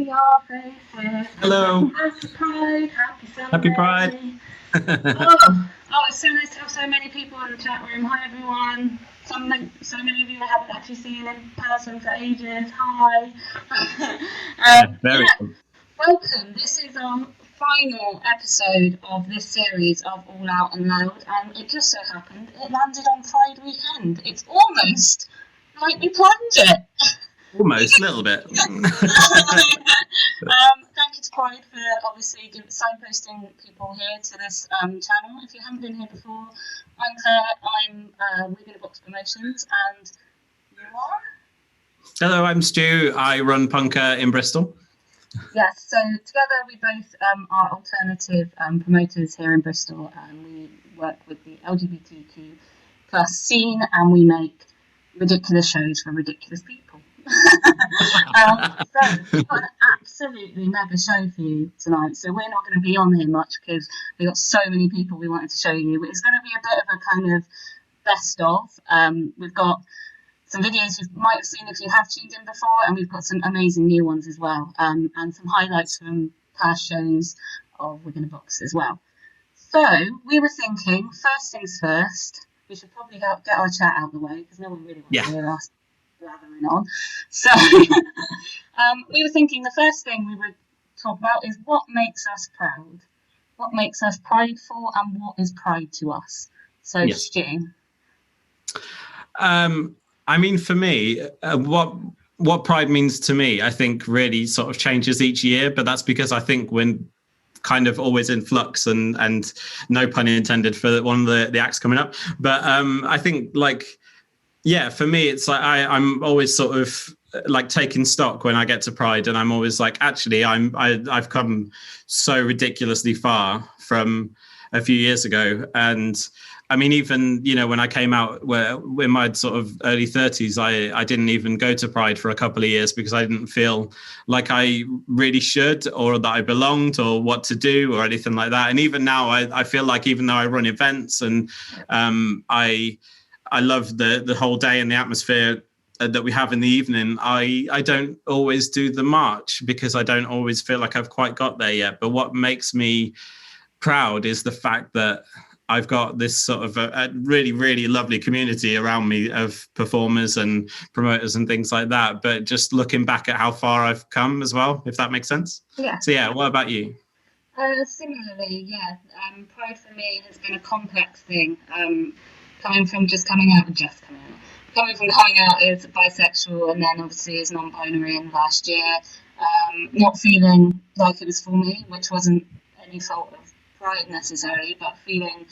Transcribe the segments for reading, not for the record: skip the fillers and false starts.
see your faces. Hello. Happy Pride, happy Sunday. Happy Pride. It's so nice to have so many people in the chat room. Hi everyone. So many of you I haven't actually seen in person for ages. Hi. Very cool. Welcome. This is our final episode of this series of All Out and Loud, and it just so happened it landed on Pride weekend. It's almost like we planned it. Almost, a little bit. Thank you to Pride for obviously signposting people here to this channel. If you haven't been here before, I'm Claire, I'm We're Gonna Box Promotions, and you are? Hello, I'm Stu. I run Punka in Bristol. Yes, so together we both are alternative promoters here in Bristol, and we work with the lgbtq plus scene, and we make ridiculous shows for ridiculous people. So we've got an absolutely mega show for you tonight. So we're not going to be on here much because we've got so many people we wanted to show you. It's going to be a bit of a kind of best of. We've got some videos you might have seen if you have tuned in before, and we've got some amazing new ones as well, and some highlights from past shows of We're Gonna Box as well. So we were thinking, first things first, we should probably get our chat out of the way because no one really wants to hear us blathering on. So we were thinking the first thing we would talk about is what makes us proud, what makes us prideful, and what is pride to us. So Stu. I mean, for me, what pride means to me, I think really sort of changes each year, but that's because I think we're kind of always in flux and no pun intended for one of the acts coming up. But I think for me, it's like I'm always sort of like taking stock when I get to Pride, and I'm always like, actually, I've come so ridiculously far from a few years ago. And I mean, even, when I came out in my sort of early 30s, I didn't even go to Pride for a couple of years because I didn't feel like I really should, or that I belonged, or what to do, or anything like that. And even now, I feel like even though I run events and I love the whole day and the atmosphere that we have in the evening, I don't always do the march because I don't always feel like I've quite got there yet. But what makes me proud is the fact that I've got this sort of a really, really lovely community around me of performers and promoters and things like that. But just looking back at how far I've come as well, if that makes sense. Yeah. So what about you? Similarly, Pride for me has been a complex thing. Coming from coming out as bisexual, and then obviously as non-binary in last year, not feeling like it was for me, which wasn't any fault of Pride necessarily, but feeling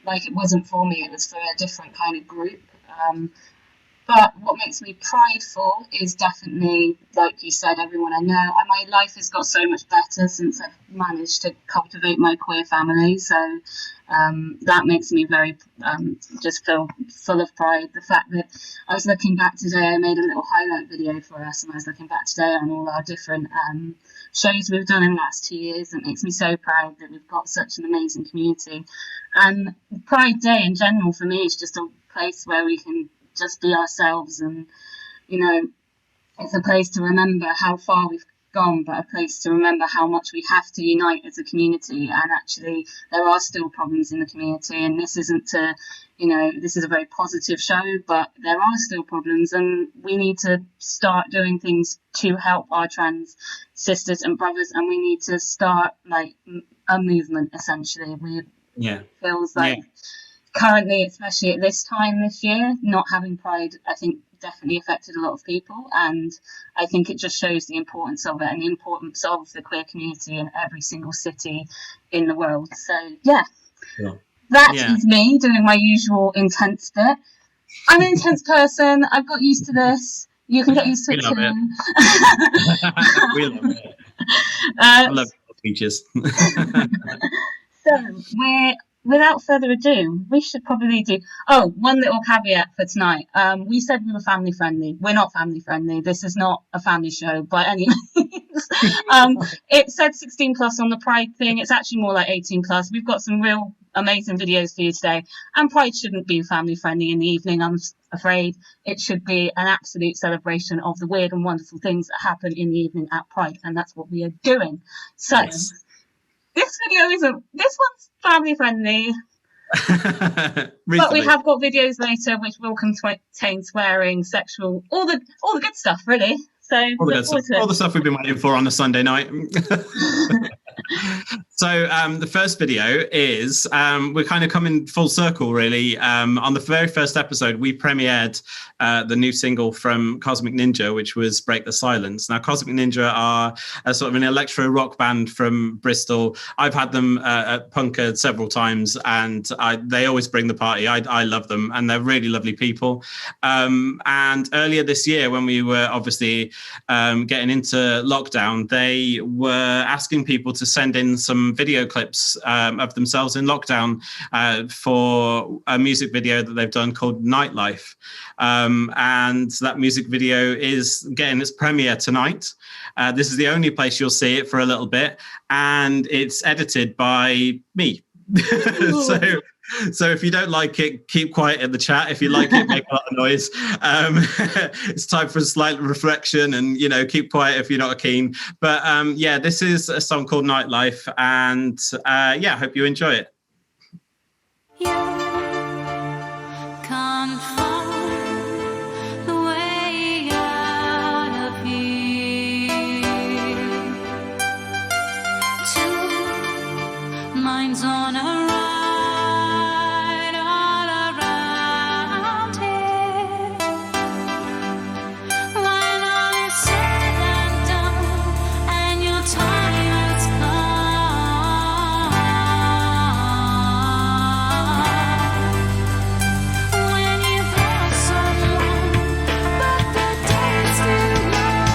like it wasn't for me, it was for a different kind of group. But what makes me prideful is definitely, like you said, everyone I know. My life has got so much better since I've managed to cultivate my queer family. So that makes me very, just feel full of pride. The fact that I was looking back today, I made a little highlight video for us, and I was looking back today on all our different shows we've done in the last 2 years. It makes me so proud that we've got such an amazing community. And Pride Day in general for me is just a place where we can just be ourselves, and it's a place to remember how far we've gone, but a place to remember how much we have to unite as a community. And actually there are still problems in the community, and this isn't to this is a very positive show, but there are still problems, and we need to start doing things to help our trans sisters and brothers, and we need to start like a movement essentially. Feels like currently, especially at this time this year, not having Pride, I think, definitely affected a lot of people. And I think it just shows the importance of it and the importance of the queer community in every single city in the world. So, that is me doing my usual intense bit. I'm an intense person. I've got used to this. You can get used to it too. We love it. I love speeches. So, without further ado, we should probably do... one little caveat for tonight. We said we were family friendly. We're not family friendly. This is not a family show by any means. It said 16 plus on the Pride thing. It's actually more like 18 plus. We've got some real amazing videos for you today. And Pride shouldn't be family friendly in the evening, I'm afraid. It should be an absolute celebration of the weird and wonderful things that happen in the evening at Pride, and that's what we are doing. So Yes. this one's family friendly. But we have got videos later which will contain swearing, sexual, all the good stuff, really. So all the stuff we've been waiting for on a Sunday night. So the first video is we're kind of coming full circle, really. On the very first episode, we premiered the new single from Cosmic Ninja, which was Break the Silence. Now, Cosmic Ninja are a sort of an electro rock band from Bristol. I've had them at Punka several times, and they always bring the party. I love them, and they're really lovely people. And earlier this year, when we were obviously getting into lockdown, they were asking people to send in some video clips of themselves in lockdown for a music video that they've done called Nightlife. And that music video is getting its premiere tonight. This is the only place you'll see it for a little bit, and it's edited by me. So if you don't like it, keep quiet in the chat. If you like it, make a lot of noise. It's time for a slight reflection, and keep quiet if you're not keen. But yeah, this is a song called Nightlife, and yeah, hope you enjoy it. On a ride all around here. When all is said and done and your time has come, when you've lost someone but the day's too long,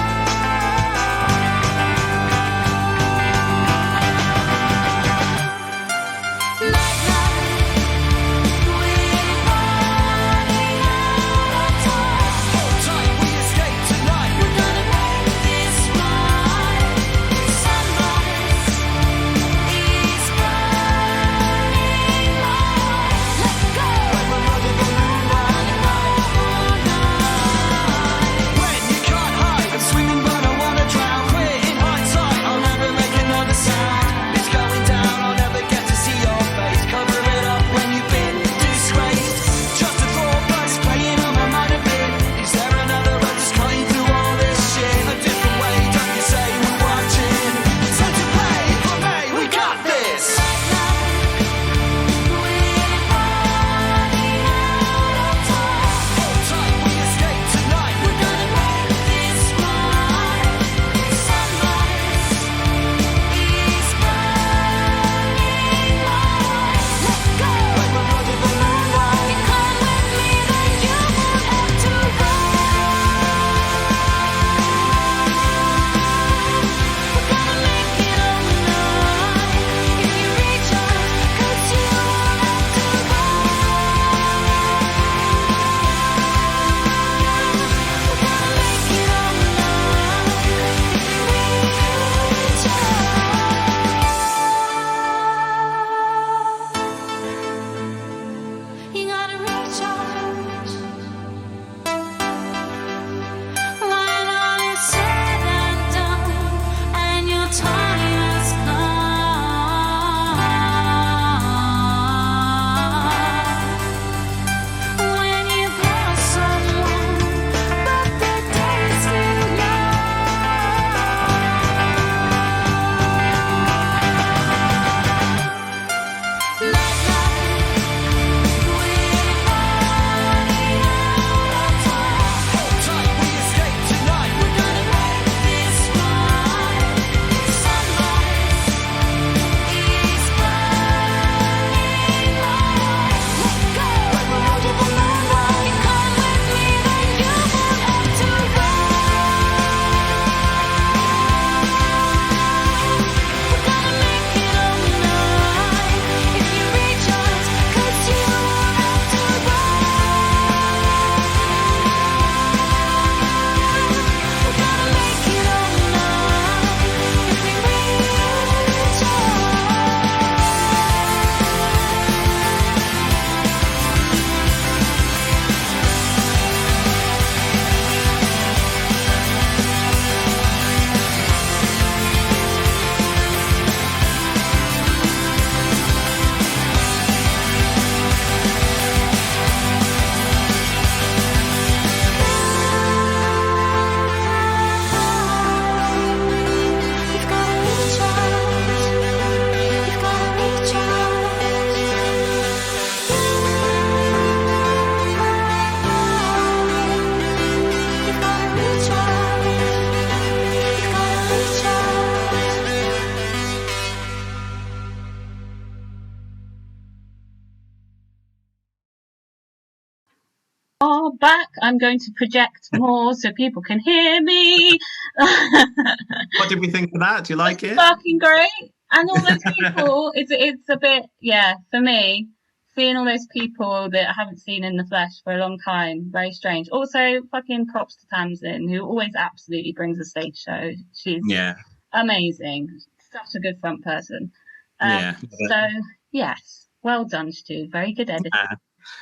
are back. I'm going to project more so people can hear me. What did we think of that? Do you like it? Fucking great. And all those people, it's a bit, yeah, for me, seeing all those people that I haven't seen in the flesh for a long time, very strange. Also, fucking props to Tamsin, who always absolutely brings a stage show. She's Yeah. amazing. Such a good front person. Yeah. So, yes, well done, Stu. Very good editing.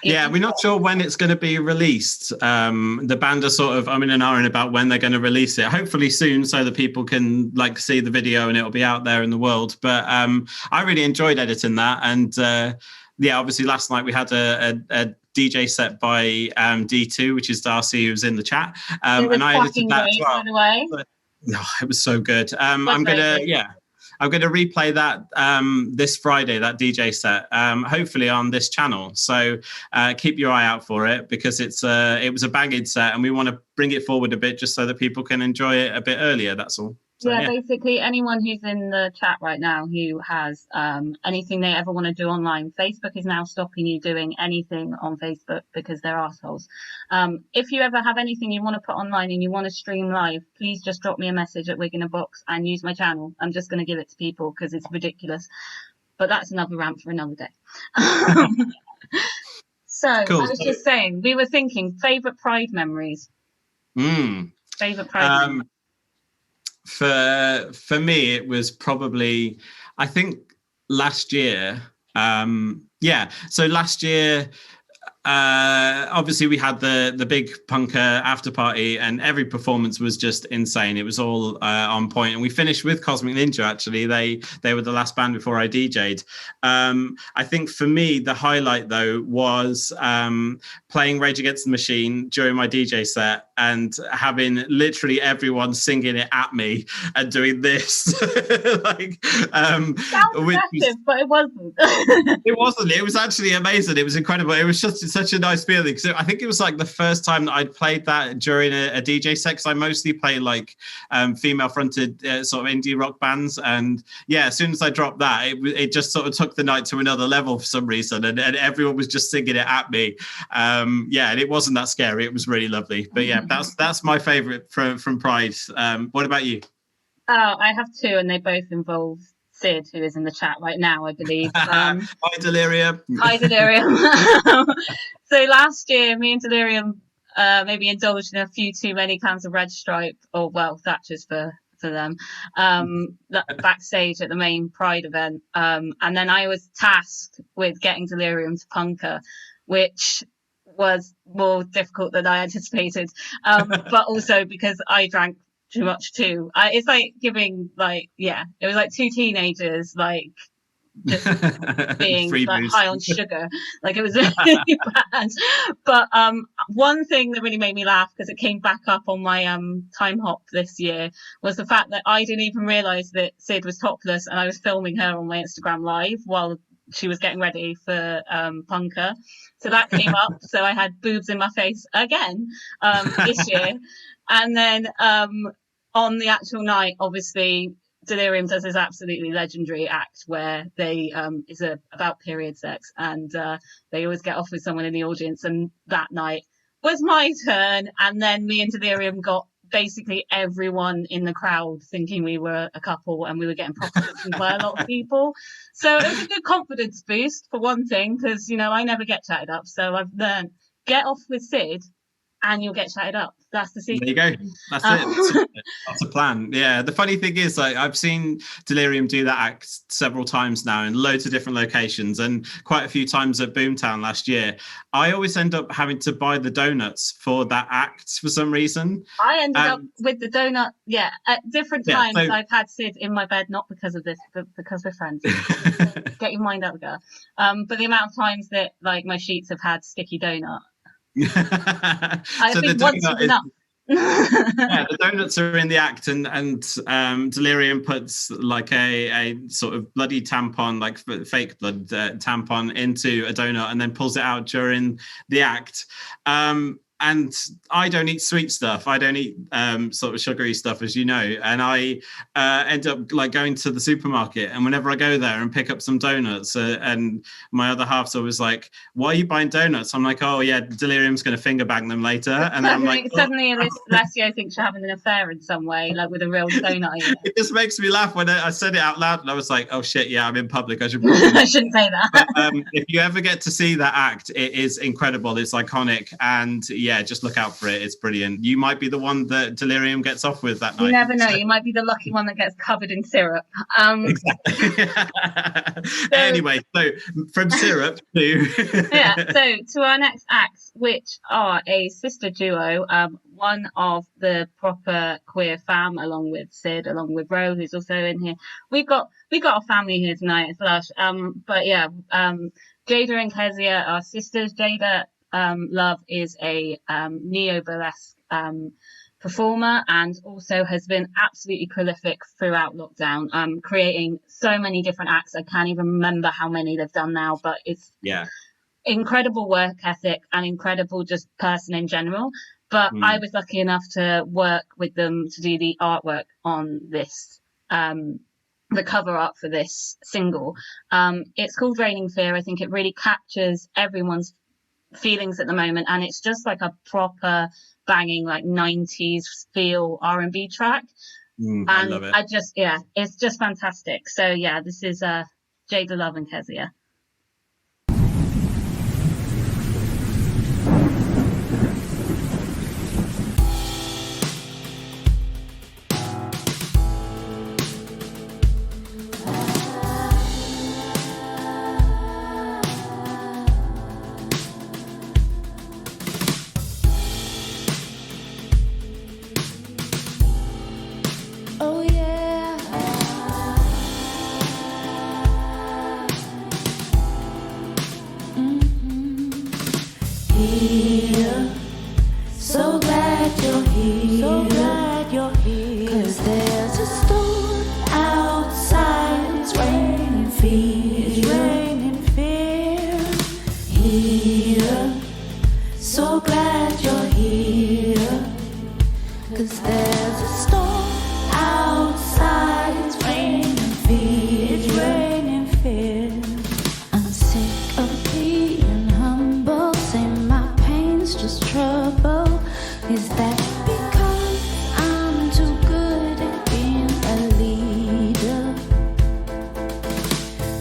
Yeah, we're not sure when it's going to be released. The band are sort of umming and ahhing about when they're going to release it. Hopefully soon, so that people can like see the video and it'll be out there in the world. But I really enjoyed editing that, and yeah, obviously last night we had a DJ set by D2, which is Darcy, who's in the chat, and I edited that as well. By the way. But, no, it was so good. I'm gonna replay that this Friday, that DJ set, hopefully on this channel. So keep your eye out for it, because it was a banging set, and we want to bring it forward a bit just so that people can enjoy it a bit earlier. That's all. So, yeah, basically anyone who's in the chat right now who has anything they ever want to do online, Facebook is now stopping you doing anything on Facebook because they're assholes. If you ever have anything you want to put online and you want to stream live, please just drop me a message at Wig in a Box and use my channel. I'm just going to give it to people because it's ridiculous. But that's another rant for another day. So cool. I was just saying, we were thinking favourite Pride memories. Favourite Pride memories. For me, it was probably, I think last year. So last year, obviously we had the big Punka after party, and every performance was just insane. It was all on point, and we finished with Cosmic Ninja. Actually, they were the last band before I DJ'd. I think for me the highlight though was playing Rage Against the Machine during my DJ set and having literally everyone singing it at me and doing this. Like, sounds aggressive, but it wasn't. It wasn't. It was actually amazing. It was incredible. It was just such a nice feeling. So I think it was like the first time that I'd played that during a DJ set, because I mostly play like female-fronted sort of indie rock bands. And yeah, as soon as I dropped that, it just sort of took the night to another level for some reason, and everyone was just singing it at me. Yeah, and it wasn't that scary. It was really lovely. But yeah, that's my favourite from Pride. What about you? Oh, I have two, and they both involve Sid, who is in the chat right now, I believe. Hi, Delirium. Hi, Delirium. So last year, me and Delirium maybe indulged in a few too many cans of Red Stripe, or well, Thatcher's for them, backstage at the main Pride event. And then I was tasked with getting Delirium to Punka, which was more difficult than I anticipated. But also because I drank too much too. It's like giving it was like two teenagers just being high on sugar. Like, it was really bad. But one thing that really made me laugh, because it came back up on my time hop this year, was the fact that I didn't even realise that Sid was topless, and I was filming her on my Instagram live while she was getting ready for Punka. So that came up. So I had boobs in my face again this year. And then on the actual night, obviously, Delirium does this absolutely legendary act where they is about period sex, and they always get off with someone in the audience. And that night was my turn, and then me and Delirium got basically everyone in the crowd thinking we were a couple, and we were getting propositioned by a lot of people. So it was a good confidence boost for one thing, because I never get chatted up. So I've learned, get off with Sid and you'll get chatted up. That's the secret. There you go. That's it. That's a plan. Yeah. The funny thing is, I've seen Delirium do that act several times now in loads of different locations, and quite a few times at Boomtown last year. I always end up having to buy the donuts for that act for some reason. I ended up with the donut. Yeah. At different times, I've had Sid in my bed, not because of this, but because we're friends. Get your mind out of the gutter. But the amount of times that my sheets have had sticky donut. I think once is enough. Yeah, the donuts are in the act, and Delirium puts a sort of bloody tampon, fake blood tampon, into a donut and then pulls it out during the act. and I don't eat sweet stuff. I don't eat sort of sugary stuff, as you know. And I end up like going to the supermarket, and whenever I go there and pick up some donuts, and my other half's always like, "Why are you buying donuts?" I'm like, "Oh yeah, Delirium's going to finger bang them later." And then I'm like, suddenly Alessio thinks you're having an affair in some way, like with a real donut eater. It just makes me laugh when I said it out loud, and I was like, "Oh shit, yeah, I'm in public. I should probably." I shouldn't say that. But if you ever get to see that act, it is incredible. It's iconic, and yeah, just look out for it. It's brilliant. You might be the one that Delirium gets off with that night. You never know. You might be the lucky one that gets covered in syrup. Exactly. Anyway, so from syrup to yeah. So to our next acts, which are a sister duo. One of the proper queer fam, along with Sid, along with Ro, who's also in here. We got a family here tonight. It's lush. But yeah, Jada and Kezia are sisters. Jada Love is a neo-burlesque performer, and also has been absolutely prolific throughout lockdown, creating so many different acts. I can't even remember how many they've done now, but it's incredible work ethic and incredible just person in general. But I was lucky enough to work with them to do the artwork on this, the cover art for this single. It's called Raining Fear. I think it really captures everyone's feelings at the moment, and it's just like a proper banging like 90s feel R&B track. And I love it. It's just fantastic. So yeah, this is Jada Love and Kezia. Oh yeah. Here, so glad you're here. So glad you're here. 'Cause there's a storm outside. It's raining fear. It's raining fear. Here, so glad you're here. 'Cause there's a storm outside. It's raining fear. It's raining fear. I'm sick of being humble. Say my pain's just trouble. Is that because I'm too good at being a leader?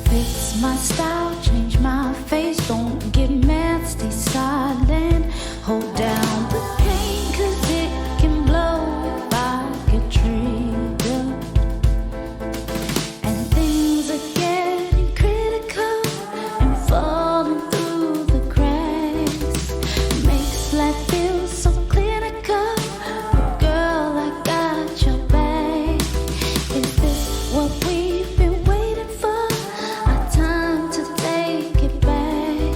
Fix my style, change my face. Don't get mad, stay silent. Hold down the pain, 'cause it can blow if I get triggered. And things are getting critical and falling through the cracks. Makes life feel so clinical. But girl, I got your back. Is this what we've been waiting for? Our time to take it back.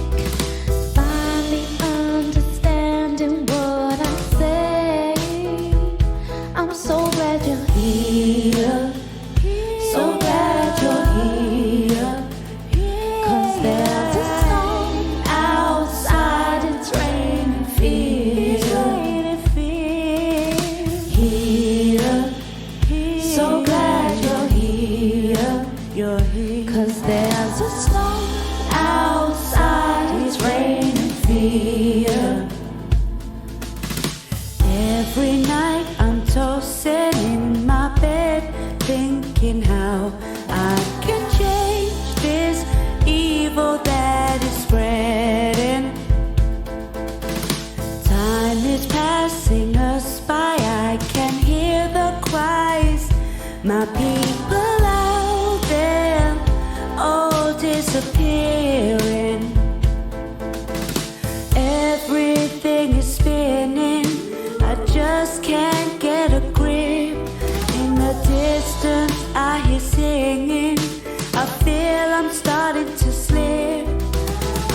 Finally understanding what I say. I'm so glad you're here. So glad you're here. 'Cause there's a storm outside. It's raining fear. It's raining fear. Here, so glad you're here. You're here. 'Cause there's a storm outside. It's raining fear. Every night I'm tossing in my bed, thinking how I can change this evil that is spreading. Time is passing us by. I can hear the cries. My people out there, all disappearing. Everything is spinning. I just can't get a grip. In the distance I hear singing. I feel I'm starting to slip.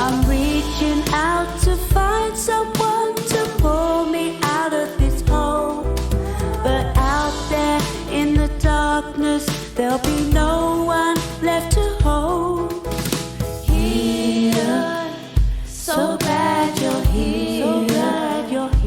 I'm reaching out to find someone to pull me out of this hole. But out there in the darkness, there'll be no one left to hold. Here, so glad you're here. So glad you're here.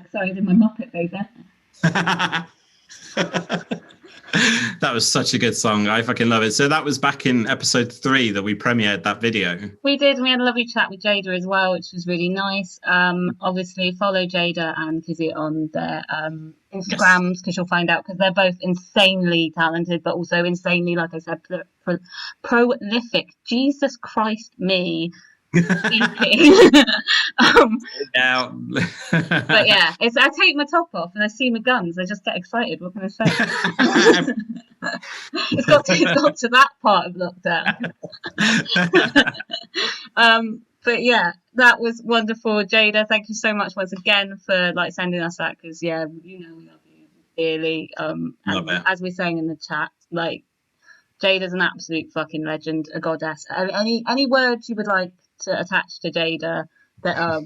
excited in my Muppet baby. That was such a good song. I fucking love it. So that was back in episode 3 that we premiered that video. We did, and we had a lovely chat with Jada as well, which was really nice. Obviously, follow Jada and Kizzy on their Instagrams, because you'll find out, because they're both insanely talented, but also insanely, like I said, prolific. Jesus Christ, me. Speaking. Yeah. But yeah, I take my top off and I see my guns. I just get excited. What can I say? It's got to that part of lockdown. But yeah, that was wonderful, Jada. Thank you so much once again for like sending us that, because yeah, you know we love you dearly. And as we're saying in the chat, like Jada's an absolute fucking legend, a goddess. Any words you would like to attach to Jada, that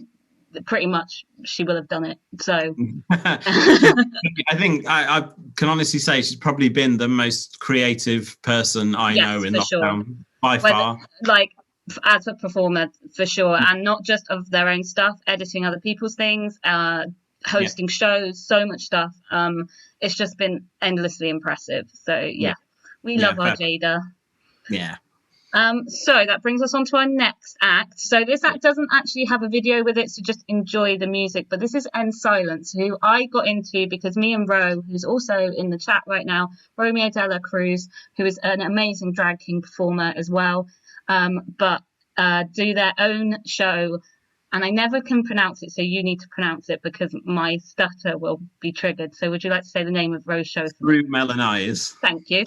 pretty much she will have done it. So I think I can honestly say she's probably been the most creative person I know in lockdown, by far. Like as a performer, for sure, and not just of their own stuff, editing other people's things, hosting shows, so much stuff. It's just been endlessly impressive. So yeah. We love our Jada. Yeah. So that brings us on to our next act. So this act doesn't actually have a video with it, so just enjoy the music. But this is End Silence, who I got into because me and Ro, who's also in the chat right now, Romeo Dela Cruz, who is an amazing drag king performer as well, but do their own show. And I never can pronounce it, so you need to pronounce it because my stutter will be triggered. So would you like to say the name of Ro's show? Through Melon Eyes. Thank you.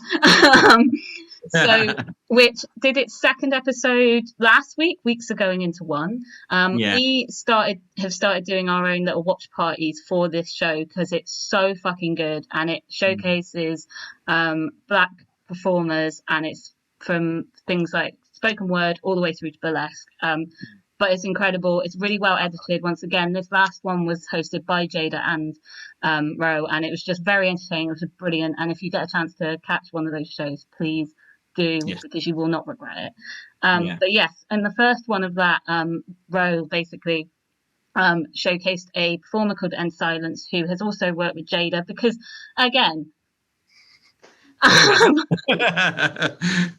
So, which did its second episode last week. Weeks are going into one. We have started doing our own little watch parties for this show because it's so fucking good, and it showcases black performers, and it's from things like spoken word all the way through to burlesque. But it's incredible. It's really well edited. Once again, this last one was hosted by Jada and Ro, and it was just very entertaining. It was brilliant. And if you get a chance to catch one of those shows, please do, because you will not regret it. But yes, and the first one of that, Ro basically showcased a performer called End Silence, who has also worked with Jada, because again,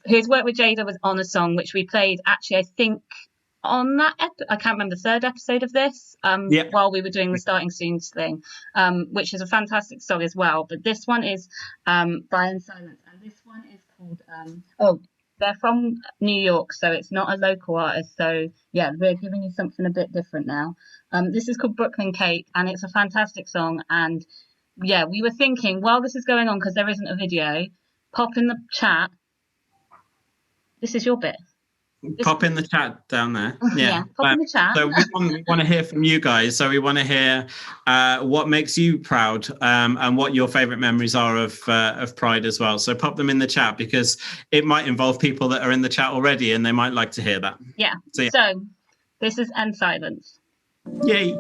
who's worked with Jada was on a song which we played, actually, I think, on that I can't remember, the third episode of this, while we were doing the Starting Soons thing, which is a fantastic song as well. But this one is by End Silence, and this one is called they're from New York, so it's not a local artist. So yeah, we're giving you something a bit different now. This is called Brooklyn Cake, and it's a fantastic song. And yeah, we were thinking while this is going on, because there isn't a video, pop in the chat. This is your bit. Pop in the chat down there. Pop in the chat. So we want to hear from you guys. So we want to hear what makes you proud, and what your favourite memories are of Pride as well. So pop them in the chat, because it might involve people that are in the chat already, and they might like to hear that. Yeah. So this is End Silence. Yay.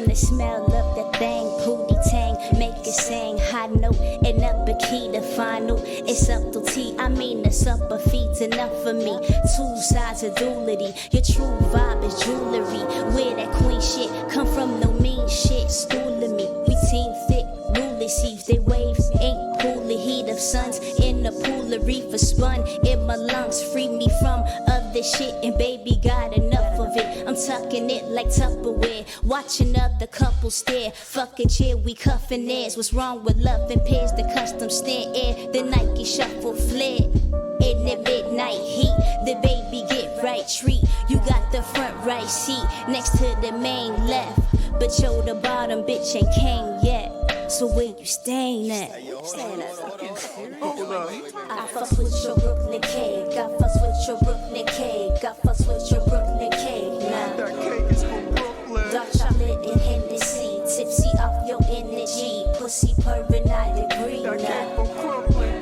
The smell of that thing, pooty tang, make it sing high note and upper key, the final. It's subtlety, I mean the upper feet's enough for me. Two sides of duality, your true vibe is jewelry. Where that queen shit come from, no mean shit, schooling me. We team thick, ruler seeds, they waves, ain't cool the heat of suns. In the pool of reefer spun in my lungs, free me from other shit, and baby got enough of it. I'm tucking it like Tupperware, watching other couples stare. Fuck a chair, we cuffing theirs. What's wrong with love and pairs? The custom stand air, the Nike shuffle flare. In the midnight heat, the baby get right treat. You got the front right seat next to the main left, but yo, the bottom bitch ain't came yet. So where you staying at? I fuss with your Brooklyn cake. I fuss with your Brooklyn cake. I fuss with your Brooklyn cake. Now that cake is from Brooklyn. Dark chocolate and Hennessy, tipsy off your energy. Pussy purring, I agree. That cake from Brooklyn.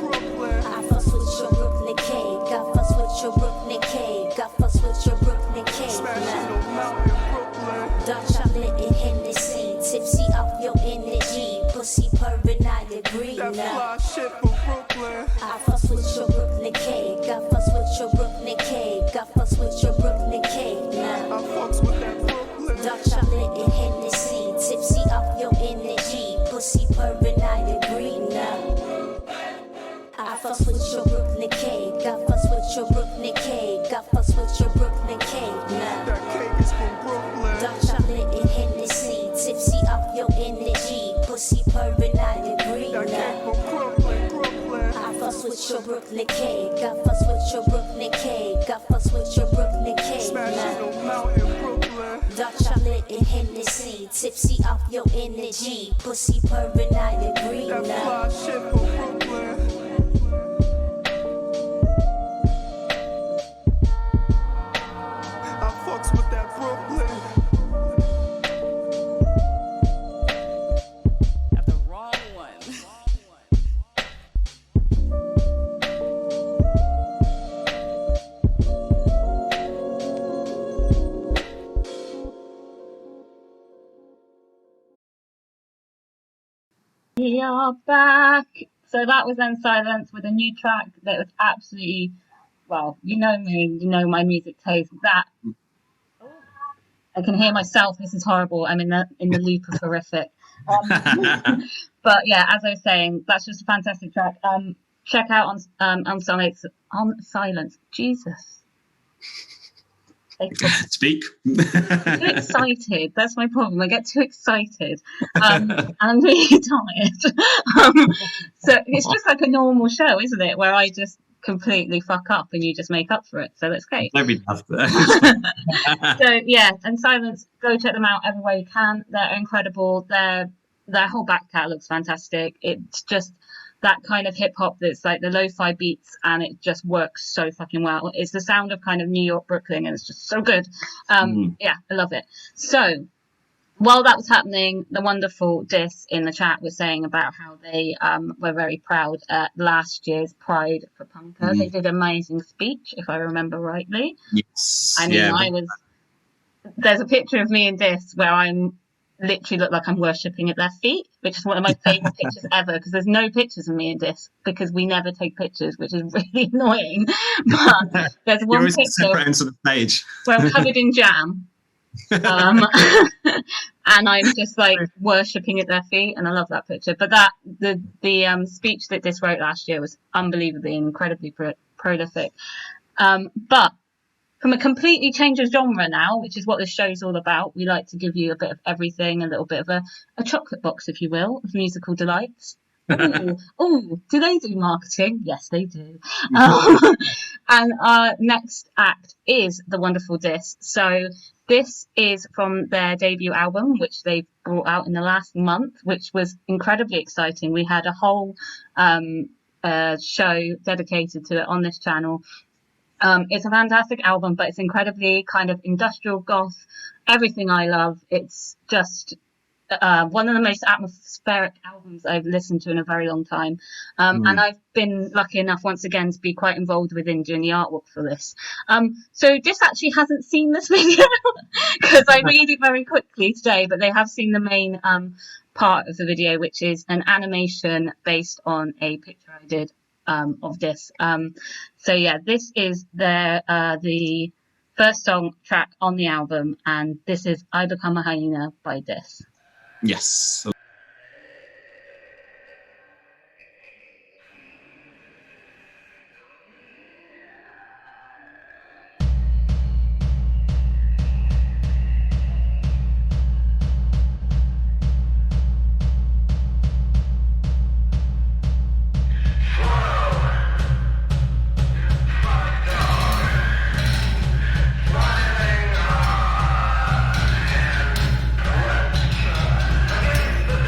I fuss with your Brooklyn cake. I fuss with your Brooklyn cake. I fuss with your Brooklyn cake. Smashing no mountain in Brooklyn. Dark chocolate and Hennessy, tipsy off your energy. Pussy purring. your Brooklyn cake. I fucks with your Brooklyn cake. I fucks with your Brooklyn cake. Smashing the mountain, Brooklyn. Dark chocolate and Hennessy, tipsy off your energy. Pussy purring, I agree. That fly shit for Brooklyn. I fucks with that Brooklyn. Got the wrong one. We are back. So that was then Silence with a new track that was absolutely, well, you know me, you know my music taste. That I can hear myself. This is horrible. I'm in the loop of horrific. But yeah, as I was saying, that's just a fantastic track. Check out on Silence. Jesus. Speak. Too excited. That's my problem. I get too excited. And I'm really tired. So it's just like a normal show, isn't it? Where I just completely fuck up and you just make up for it. So that's great. Nobody does So yeah, and Silence, go check them out everywhere you can. They're incredible. Their whole back catalogue's fantastic. It's just that kind of hip hop that's like the lo-fi beats, and it just works so fucking well. It's the sound of kind of New York, Brooklyn, and it's just so good. Yeah, I love it. So while that was happening, the wonderful Dis in the chat was saying about how they were very proud at last year's Pride for Punka. They did an amazing speech, if I remember rightly. Yes. I mean, there's a picture of me and Dis where I'm literally look like I'm worshipping at their feet, which is one of my favourite pictures ever, because there's no pictures of me and Dis because we never take pictures, which is really annoying. But there's one picture separate ends of the stage where I'm covered in jam. And I'm just like worshipping at their feet, and I love that picture. But the speech that Dis wrote last year was unbelievably and incredibly prolific. But from a completely change of genre now, which is what this show's all about, we like to give you a bit of everything, a little bit of a chocolate box, if you will, of musical delights. Oh, do they do marketing? Yes, they do. And our next act is the wonderful Dis. So this is from their debut album, which they brought out in the last month, which was incredibly exciting. We had a whole show dedicated to it on this channel. It's a fantastic album, but it's incredibly kind of industrial goth, everything I love. It's just one of the most atmospheric albums I've listened to in a very long time. And I've been lucky enough once again to be quite involved with India in the artwork for this. So Dis actually hasn't seen this video because I read it very quickly today, but they have seen the main part of the video, which is an animation based on a picture I did of Dis. So yeah, this is the first song track on the album, and this is I Become a Hyena by Dis. Yes. Against the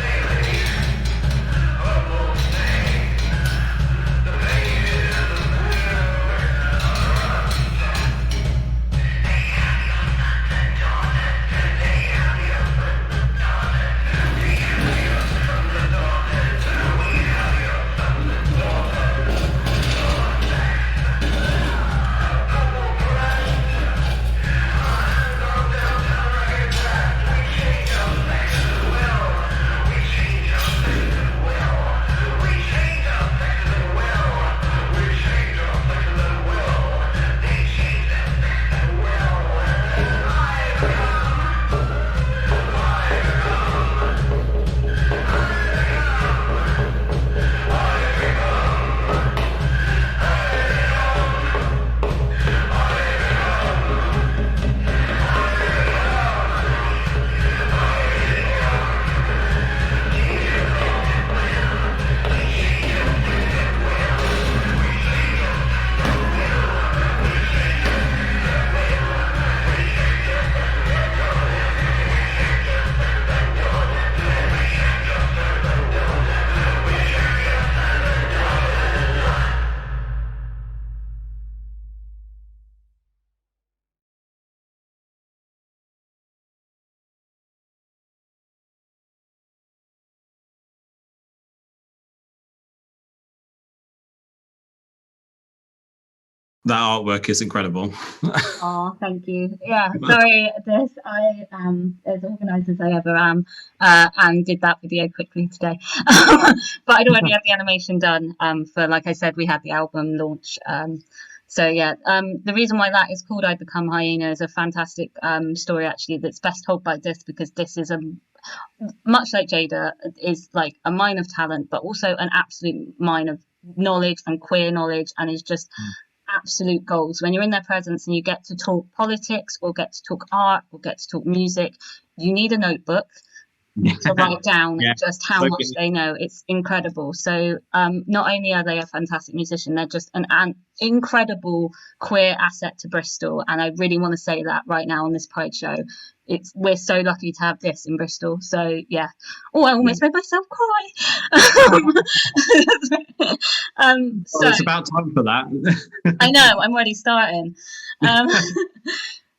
That artwork is incredible. Oh, thank you. Yeah, sorry, I am as organised as I ever am, and did that video quickly today. But I'd already had the animation done for, like I said, we had the album launch. So yeah, the reason why that is called "I Become Hyena" is a fantastic story actually. That's best told by Dis, because Dis is a much like Jada, is like a mine of talent, but also an absolute mine of knowledge and queer knowledge, and is just absolute goals. When you're in their presence and you get to talk politics or get to talk art or get to talk music, you need a notebook to write down just how much they know. It's incredible. So not only are they a fantastic musician, they're just an incredible queer asset to Bristol, and I really want to say that right now on this Pride show. We're so lucky to have this in Bristol. So yeah. Oh, I almost made myself cry. So it's about time for that. I know, I'm already starting.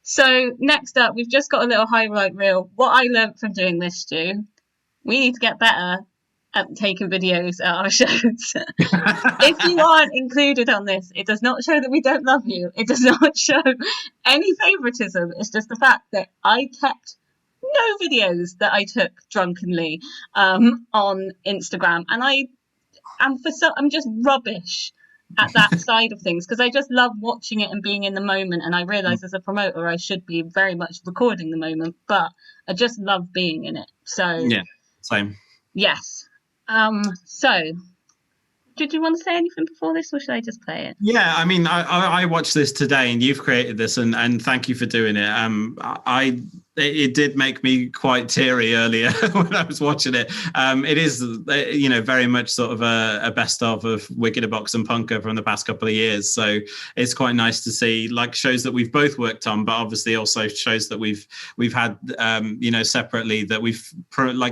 So next up, we've just got a little highlight reel. What I learnt from doing this, Stu, we need to get better at taking videos at our shows. If you aren't included on this, it does not show that we don't love you. It does not show any favoritism. It's just the fact that I kept no videos that I took drunkenly on Instagram, and I'm just rubbish at that side of things, because I just love watching it and being in the moment, and I realise as a promoter I should be very much recording the moment, but I just love being in it. So yeah, same. Yes. So did you want to say anything before this, or should I just play it? Yeah, I mean, I watched this today, and you've created this, and thank you for doing it. It did make me quite teary earlier when I was watching it. It is, very much sort of a best of Wicked Box and Punka from the past couple of years. So it's quite nice to see, like, shows that we've both worked on, but obviously also shows that we've had, separately, that we've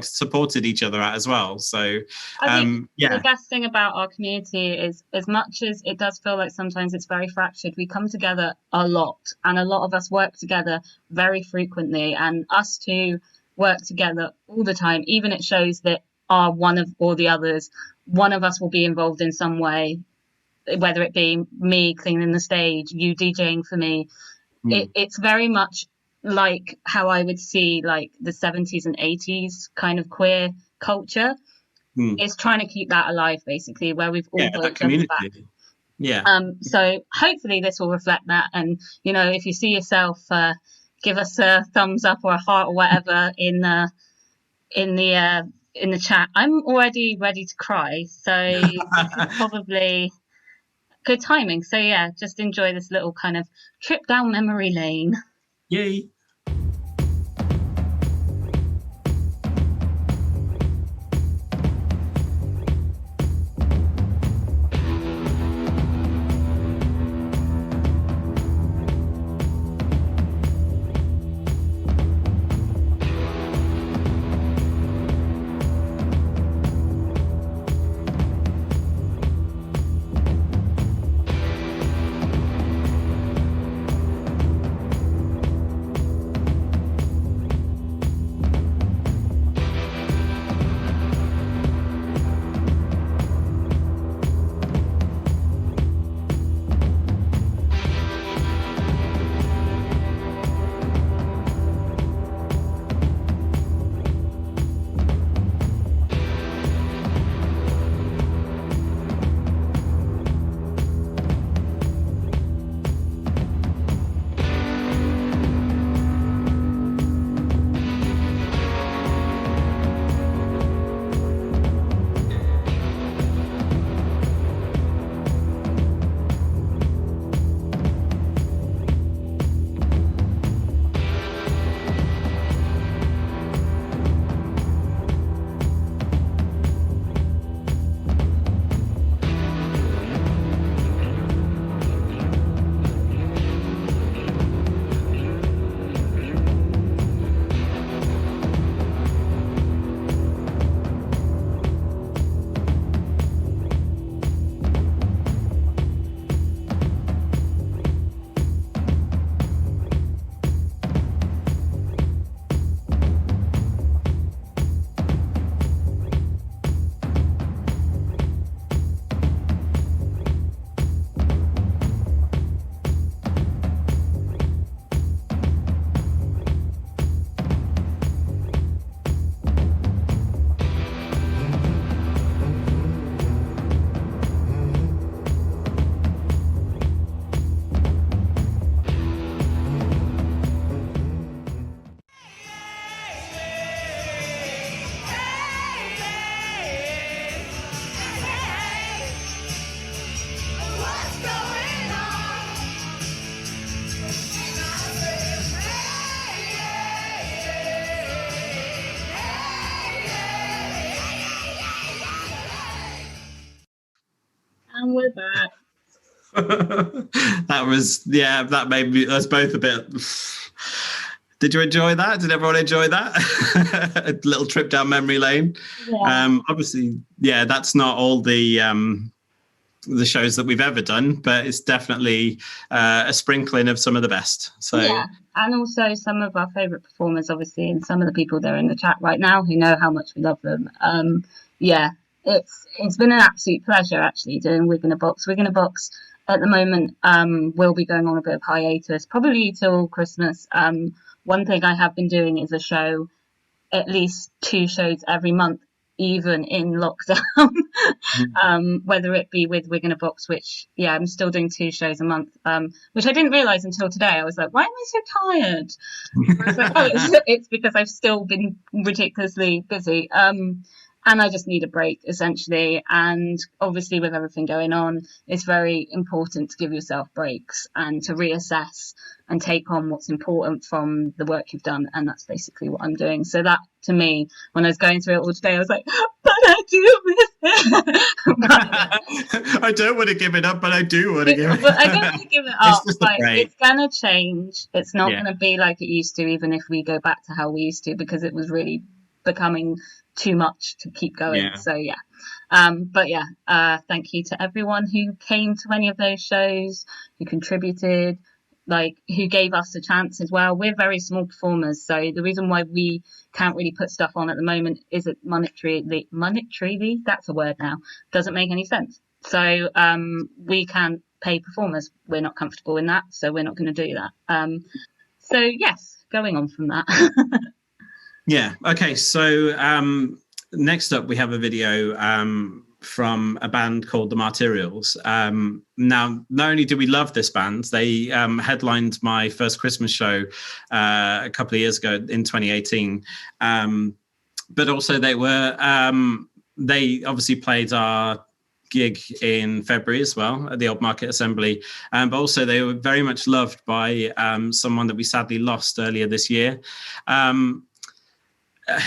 supported each other at as well. So I think the best thing about our community is, as much as it does feel like sometimes it's very fractured, we come together a lot, and a lot of us work together very frequently, and us two work together all the time, even at shows that are one of or the others. One of us will be involved in some way, whether it be me cleaning the stage, you DJing for me. It's very much like how I would see like the 70s and 80s kind of queer culture. It's trying to keep that alive, basically, where we've all got each other back. Yeah. So hopefully this will reflect that, and if you see yourself, give us a thumbs up or a heart or whatever in the chat. I'm already ready to cry, so this is probably good timing. So yeah, just enjoy this little kind of trip down memory lane. Yay. And we're back. That made me us both a bit. Did you enjoy that? Did everyone enjoy that? A little trip down memory lane. Yeah. Obviously, that's not all the shows that we've ever done, but it's definitely a sprinkling of some of the best. So yeah, and also some of our favourite performers, obviously, and some of the people that are in the chat right now who know how much we love them. It's been an absolute pleasure actually doing Wig in a Box. Wig in a Box at the moment will be going on a bit of hiatus, probably till Christmas. One thing I have been doing is a show, at least 2 shows every month, even in lockdown, whether it be with Wig in a Box, which, I'm still doing 2 shows a month, which I didn't realise until today. I was like, why am I so tired? I was like, it's because I've still been ridiculously busy. And I just need a break, essentially. And obviously, with everything going on, it's very important to give yourself breaks and to reassess and take on what's important from the work you've done. And that's basically what I'm doing. So that, to me, when I was going through it all today, I was like, but I do miss it. I don't want to give it up, but I do want to give it up. I don't want to give it up. It's going to change. It's not going to be like it used to, even if we go back to how we used to, because it was really becoming too much to keep going. So thank you to everyone who came to any of those shows, who contributed, who gave us a chance as well. We're very small performers, so the reason why we can't really put stuff on at the moment is it monetarily, that's a word now, doesn't make any sense. So we can't pay performers. We're not comfortable in that, so we're not going to do that. So yes, going on from that. Yeah. Okay. So next up, we have a video from a band called The Martyrials. Now, not only do we love this band, they headlined my first Christmas show a couple of years ago in 2018. But also they obviously played our gig in February as well at the Old Market Assembly. But also they were very much loved by someone that we sadly lost earlier this year.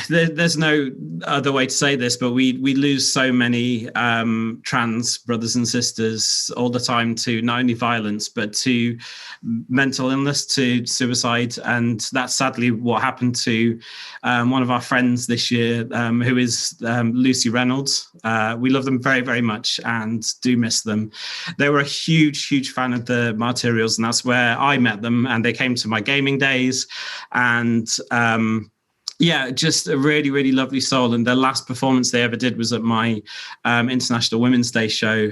There's no other way to say this, but we lose so many trans brothers and sisters all the time to not only violence, but to mental illness, to suicide. And that's sadly what happened to one of our friends this year, who is Lucy Reynolds. We love them very, very much and do miss them. They were a huge, huge fan of the Martyrials, and that's where I met them. And they came to my gaming days, and just a really, really lovely soul. And the last performance they ever did was at my International Women's Day show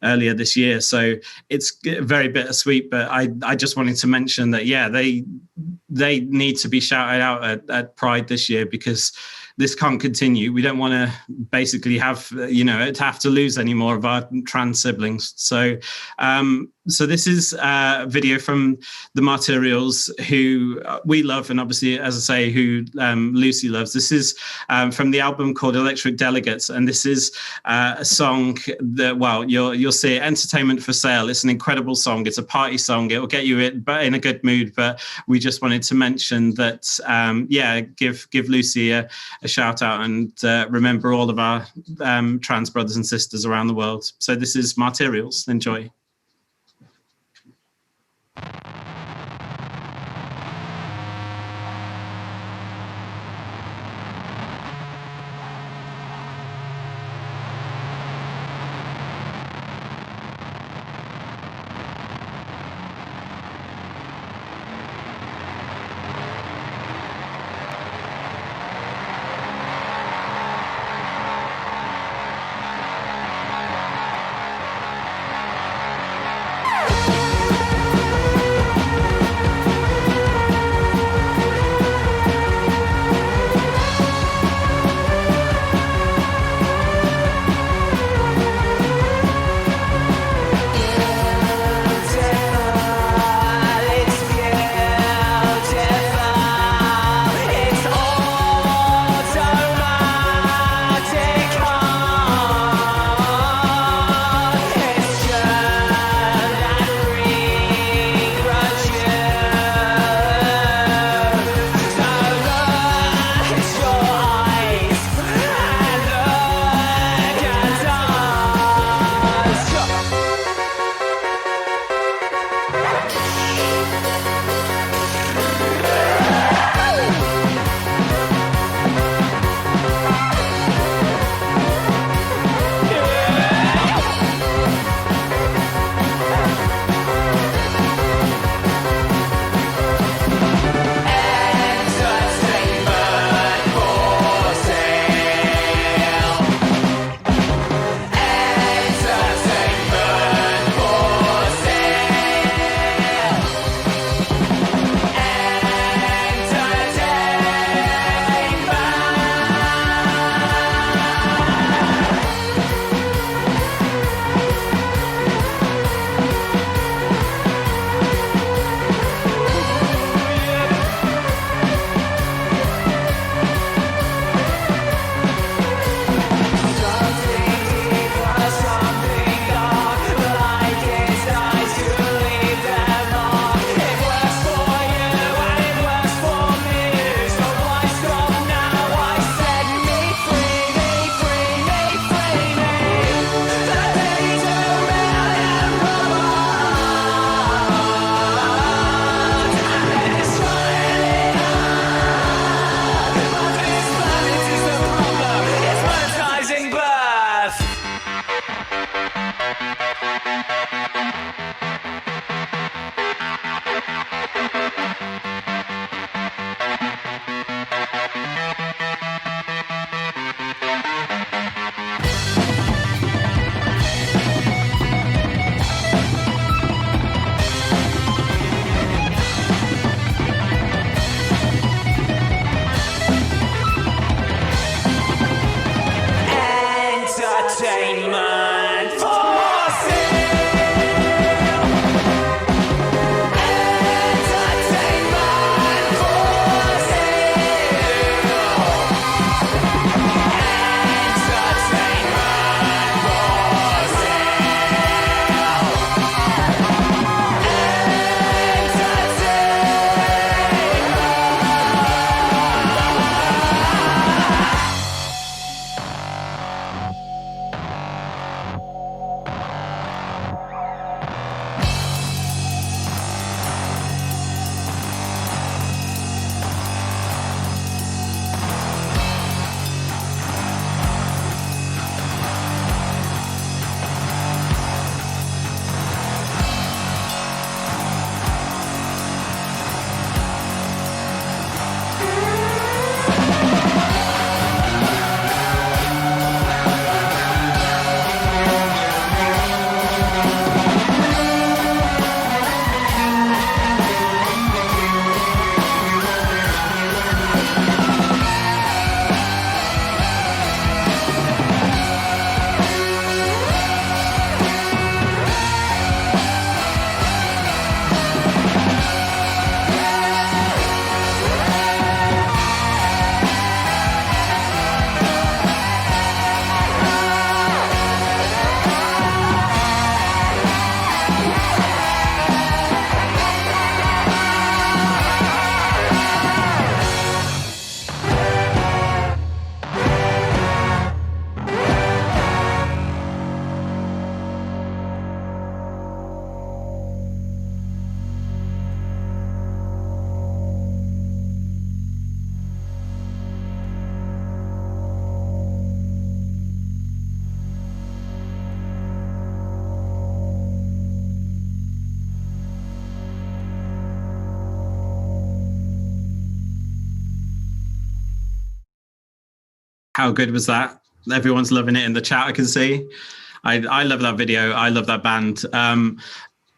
earlier this year. So it's very bittersweet, but I just wanted to mention that, they need to be shouted out at Pride this year, because this can't continue. We don't want to basically have to lose any more of our trans siblings. So this is a video from the Martyrials, who we love, and obviously, as I say, who Lucy loves. This is from the album called Electric Delegates, and this is a song that, you'll see it, Entertainment for Sale. It's an incredible song. It's a party song. It will get you in a good mood, but we just wanted to mention that, give Lucy a shout out and remember all of our trans brothers and sisters around the world. So this is Martyrials. Enjoy. How good was that? Everyone's loving it in the chat, I can see. I love that video. I love that band.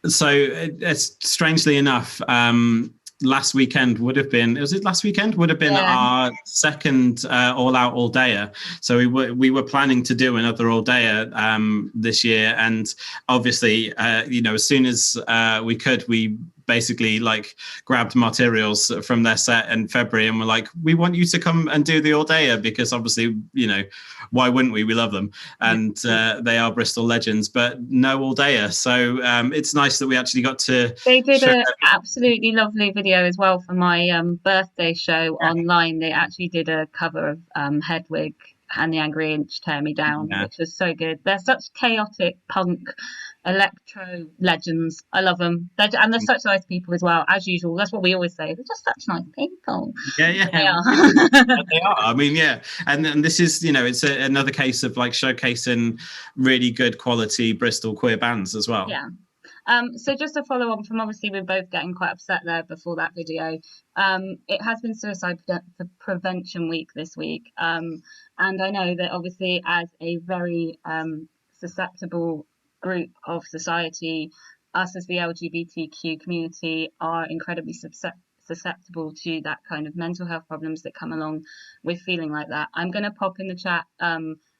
So it's strangely enough, last weekend would have been, was it last weekend? Would have been our second all out all dayer. So we were planning to do another all dayer this year. And obviously, as soon as we could, we basically like grabbed materials from their set in February and were like, we want you to come and do the all dayer, because obviously, why wouldn't we? We love them. And they are Bristol legends, but no all dayer. So it's nice that we actually got to. They did an absolutely lovely video as well for my birthday show online. They actually did a cover of Hedwig and the Angry Inch, Tear Me Down, which was so good. They're such chaotic punk electro legends. I love them. They're such nice people as well, as usual. That's what we always say. They're just such nice people. Yeah. They are. They are. I mean, yeah. And this is, it's another case of like showcasing really good quality Bristol queer bands as well. Yeah. So just to follow on from, obviously we're both getting quite upset there before that video. It has been Suicide Prevention Week this week. And I know that obviously as a very susceptible group of society, us as the LGBTQ community are incredibly susceptible to that kind of mental health problems that come along with feeling like that. I'm going to pop in the chat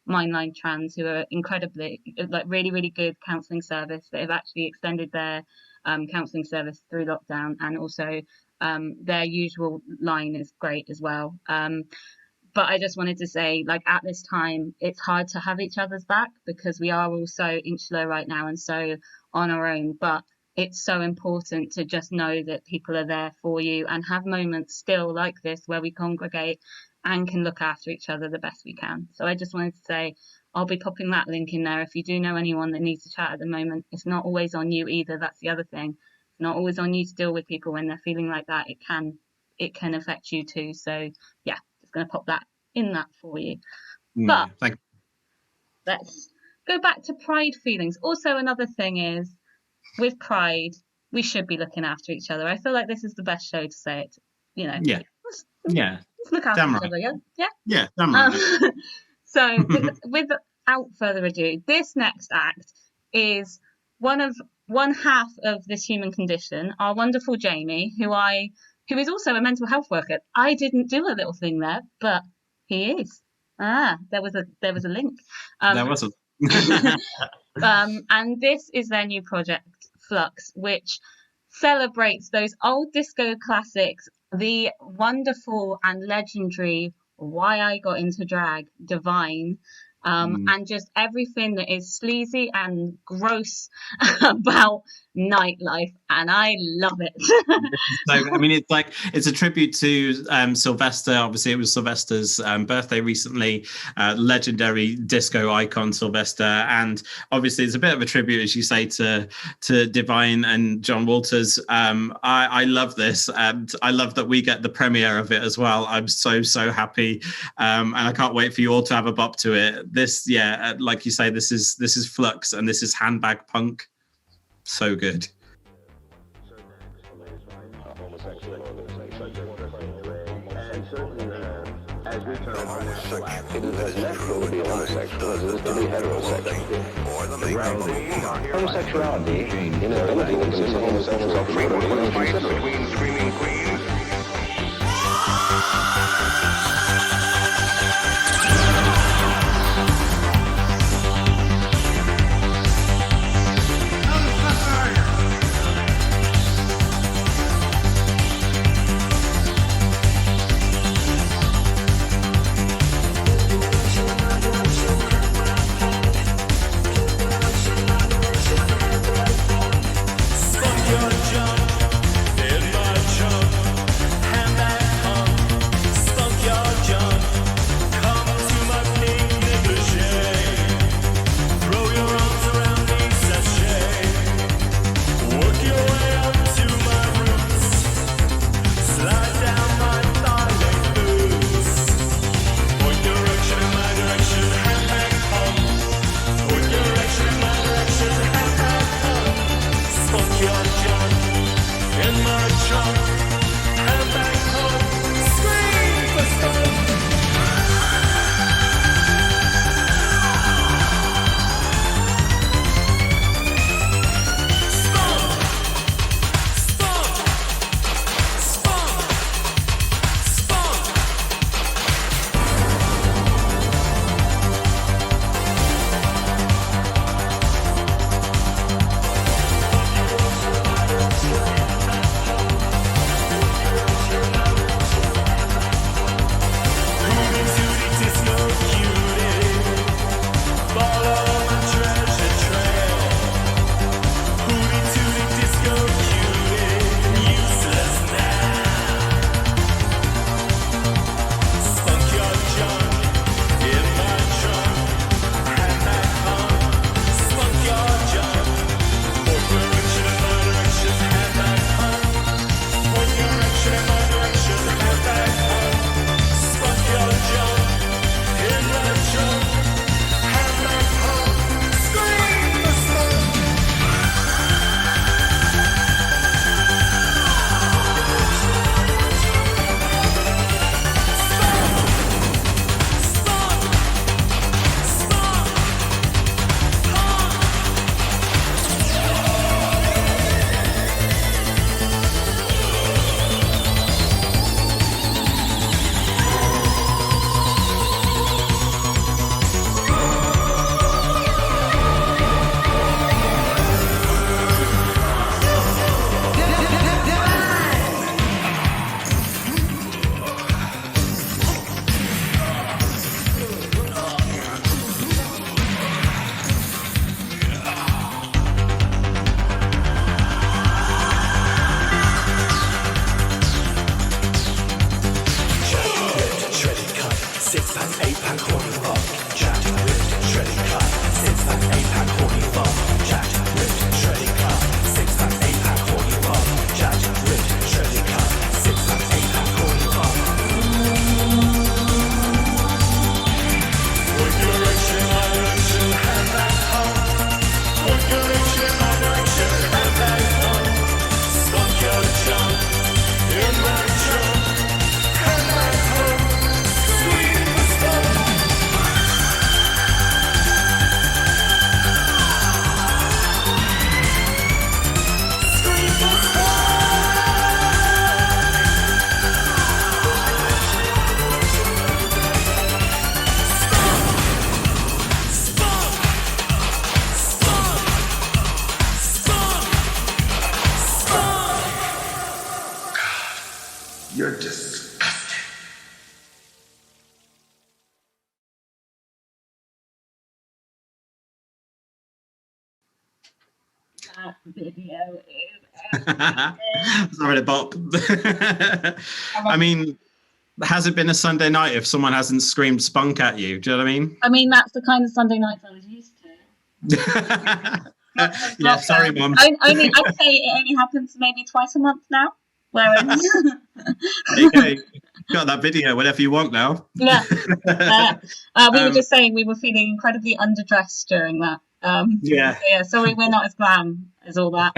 Mindline Trans, who are incredibly, really, really good counselling service that have actually extended their counselling service through lockdown, and also their usual line is great as well. But I just wanted to say, like, at this time, it's hard to have each other's back because we are all so insular right now and so on our own. But it's so important to just know that people are there for you and have moments still like this where we congregate and can look after each other the best we can. So I just wanted to say, I'll be popping that link in there. If you do know anyone that needs to chat at the moment, it's not always on you either. That's the other thing. It's not always on you to deal with people when they're feeling like that. It can affect you too. So yeah, just going to pop that in that for you. But let's go back to pride feelings. Also, another thing is, with pride, we should be looking after each other. I feel like this is the best show to say it. Yeah. Let's look after each other. Yeah. Damn right. So, without further ado, this next act is one half of this human condition. Our wonderful Jamie, who is also a mental health worker. I didn't do a little thing there, but he is. There was a link. There was a. And this is their new project, Flux, which celebrates those old disco classics, the wonderful and legendary Why I Got Into Drag, Divine, and just everything that is sleazy and gross about nightlife, and I love it. So, I mean, it's a tribute to Sylvester. Obviously, it was Sylvester's birthday recently. Legendary disco icon Sylvester, and obviously, it's a bit of a tribute, as you say, to Divine and John Walters. I love this, and I love that we get the premiere of it as well. I'm so happy, and I can't wait for you all to have a bop to it. This, like you say, this is Flux, and this is handbag punk. So good. It is as natural to be homosexual as it is to be heterosexual. Homosexuality, anything that consists of homosexuality, between screaming queens. Jump in my jump. You're disgusting. That video is Sorry to bop. I mean, has it been a Sunday night if someone hasn't screamed spunk at you? Do you know what I mean? I mean, that's the kind of Sunday nights I was used to. Yeah, sorry, Mum. Only I'd say it only happens maybe twice a month now. Whereas, Okay, got that video, whatever you want now. yeah, we were just saying we were feeling incredibly underdressed during that. Yeah. So yeah, sorry, we're not as glam as all that.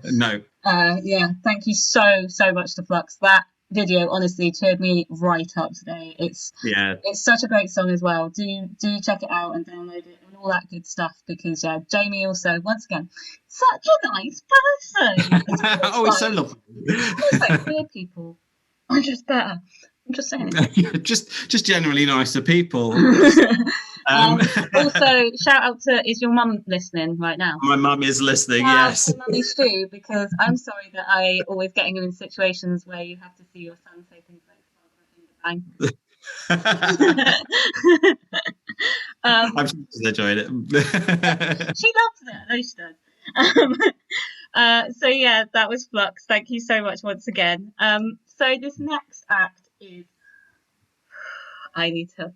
No. Yeah, thank you so much to Flux. That video honestly cheered me right up today. It's such a great song as well. Do check it out and download it and all that good stuff, because yeah, Jamie also, once again, such a nice person. Oh, he's so lovely. It's like queer people are just better. I'm just saying. just generally nicer people. Also, shout out to, is your mum listening right now? My mum is listening, Shout yes. out to Mummy Stu, because I'm sorry that I always getting you in situations where you have to see your son say things like I'm sure she's enjoyed it. She loves it. I know she does. So yeah, that was Flux. Thank you so much once again. So this next act is, I need to.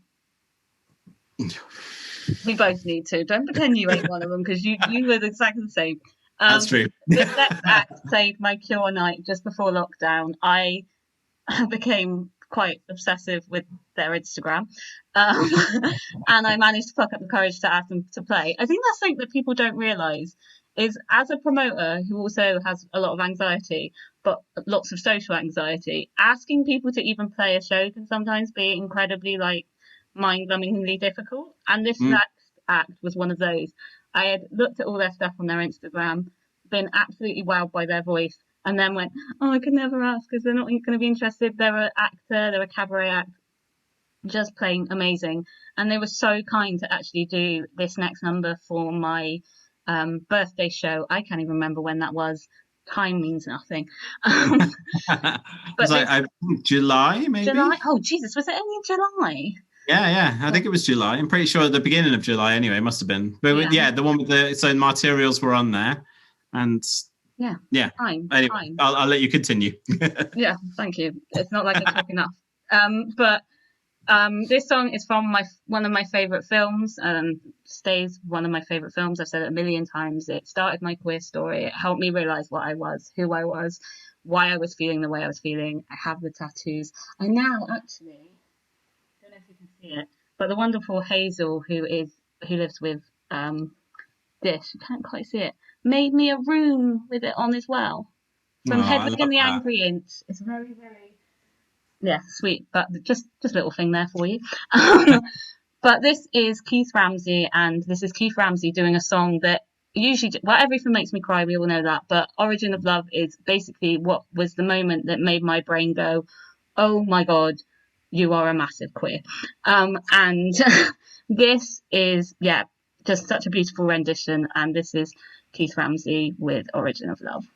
We both need to. Don't pretend you ain't one of them, because you were exactly the same. That's true. This next act played my cure night just before lockdown. I became quite obsessive with their Instagram, and I managed to pluck up the courage to ask them to play. I think that's something that people don't realise, is as a promoter who also has a lot of anxiety, but lots of social anxiety, asking people to even play a show can sometimes be incredibly mind-numbingly difficult. And this next act was one of those. I had looked at all their stuff on their Instagram, been absolutely wowed by their voice, and then went, oh, I could never ask because they're not going to be interested. They're an actor, they're a cabaret act, just playing amazing. And they were so kind to actually do this next number for my birthday show. I can't even remember when that was. Time means nothing. But July, maybe? July? Oh, Jesus, was it only in July? Yeah, I think it was July. I'm pretty sure at the beginning of July anyway, it must have been. But yeah, the one with so materials were on there. And yeah. Fine. Anyway, fine. I'll let you continue. Yeah, thank you. It's not like I talk enough. But this song is from one of my favourite films, stays one of my favourite films. I've said it a million times. It started my queer story. It helped me realise what I was, who I was, why I was feeling the way I was feeling. I have the tattoos. I now actually, I don't know if you can see it, but the wonderful Hazel, who lives with Dish, you can't quite see it, made me a room with it on as well. From Hedwig and the Angry Inch. It's very, very sweet, but just a little thing there for you. But this is Keith Ramsey, and this is Keith Ramsey doing a song that usually, well, everything makes me cry, we all know that, but Origin of Love is basically what was the moment that made my brain go, oh my god, you are a massive queer. And this is, just such a beautiful rendition, and this is Keith Ramsey with Origin of Love.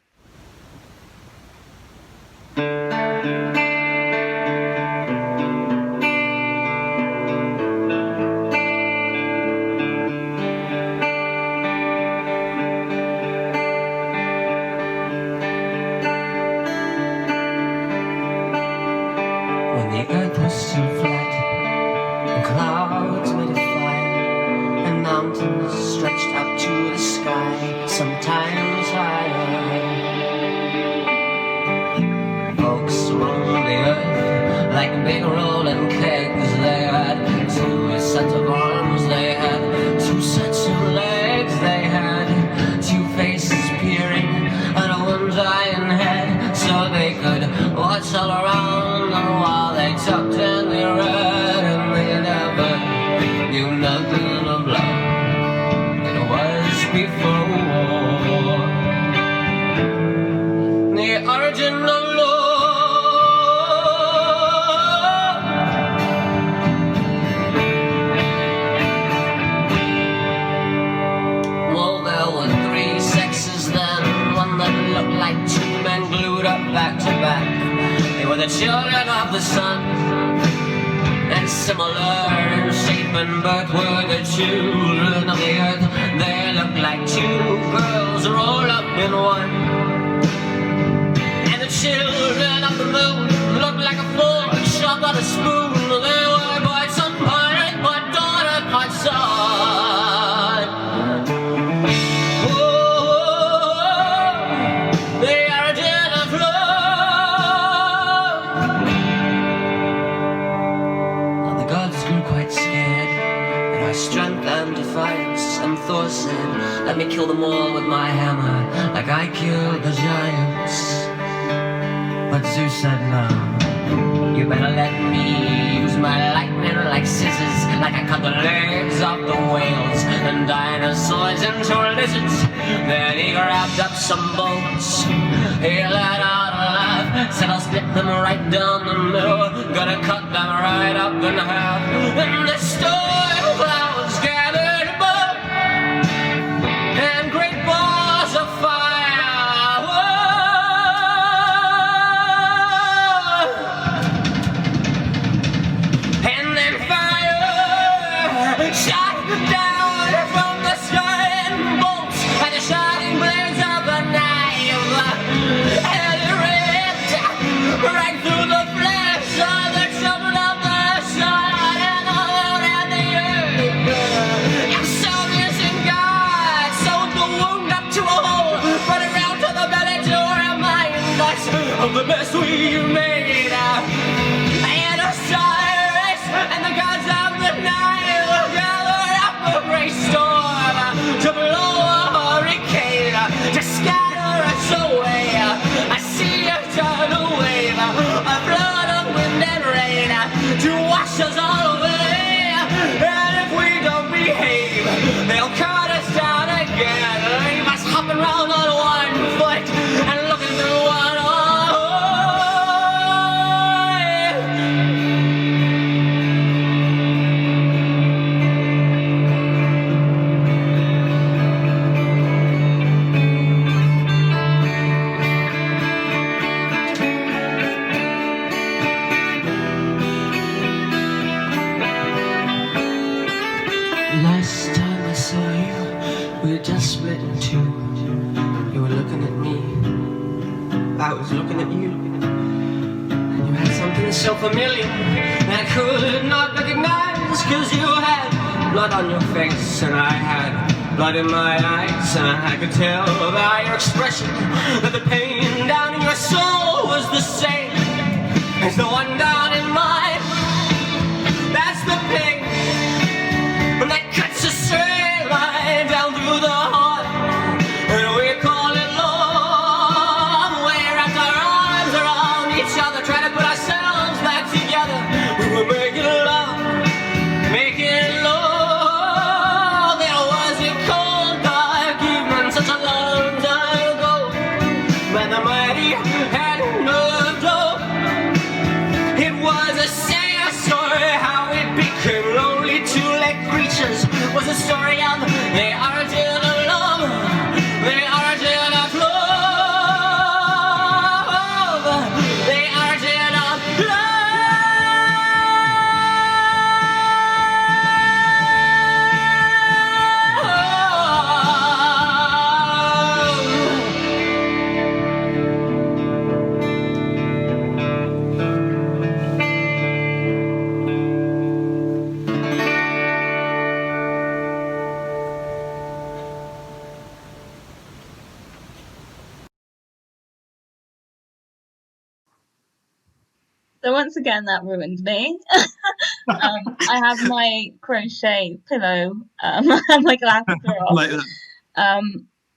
When the earth was still flat and clouds mountains stretched up to the sky, sometimes higher. Folks roamed the earth like big rolling kegs. They had 2 sets of arms, they had 2 sets of legs, they had 2 faces peering at one giant head, so they could watch all around them while they talked and they read, and they never knew nothing of love. It was before the origin of love. Well, there were 3 sexes then, one that looked like 2 men glued up back to back. They were the children of the sun, and similar in shape and birth were the children of the earth. They looked like 2 girls rolled up in one. And the children of the moon looked like a fork shoved on a spoon. They were part son, part daughter, part son. The origin of love. Now the gods grew quite scared at our strength and defiance, and Thor said, "Let me kill them all with my hammer, like I killed the giants." But Zeus said, "No, you better let me use my lightning like scissors, like I cut the legs off the whales and dinosaurs into lizards." Then he grabbed up some bones, he let out a laugh, said, "I'll split them right down the middle, gonna cut them right up in half." And the storm clouds gathered above, and great balls of fire. Whoa. And then fire shot down from the sky, and bolts and the shining blades of a knife, and it ripped right through the flesh of the children of the sun, and the moon and the earth. And so missing God sewed the wound up to a hole, brought it round to the belly to remind us of the best we've made. And Osiris and the gods of the night will gather up a great storm to blow a hurricane, to scatter us away. I see a tidal wave, a flood of wind and rain, to wash us all away. And if we don't behave, they'll cut us down again, leave us hopping round on 1 foot and looking through one eye. Last time I saw you, we were just split in 2. You were looking at me, I was looking at you. And you had something so familiar that I could not recognize, 'cause you had blood on your face and I had blood in my eyes, and I could tell by your expression that the pain down in your soul was the same as the one down in mine. That's the pain that cuts a straight line down through the heart, and we call it love. We wrapped our arms around each other, trying to put ourselves back together. We were making love, making love. It was a cold, dark evening, such a long time ago, when the mighty had moved up. It was a sad story how we became lonely two-legged creatures. Was a story of the origin of love, the origin of love, the origin of love. So once again, that ruined me. I have my crochet pillow, and my glasses are off. Like that.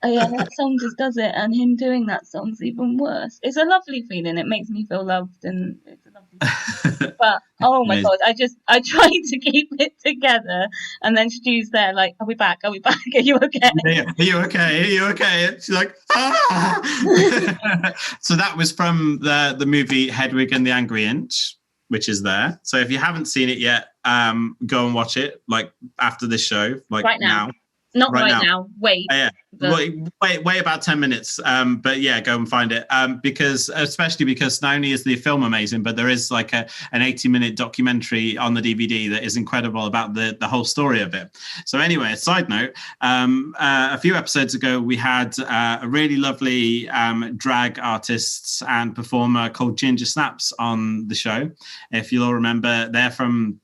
Yeah, that song just does it, and him doing that song's even worse. It's a lovely feeling. It makes me feel loved, and it's a lovely feeling. But oh my Amazing. God, I tried to keep it together, and then Stu's there, like, "Are we back? Are we back? Are you okay?" Yeah, are you okay? Are you okay? And she's like, ah! So that was from the movie Hedwig and the Angry Inch, which is there. So if you haven't seen it yet, go and watch it, like after this show, like Right now. Not right now. Wait. Yeah. Wait about 10 minutes. But yeah, go and find it. Because not only is the film amazing, but there is like an 80-minute documentary on the DVD that is incredible about the whole story of it. So anyway, a side note, a few episodes ago, we had a really lovely drag artist and performer called Ginger Snaps on the show. If you'll all remember, they're from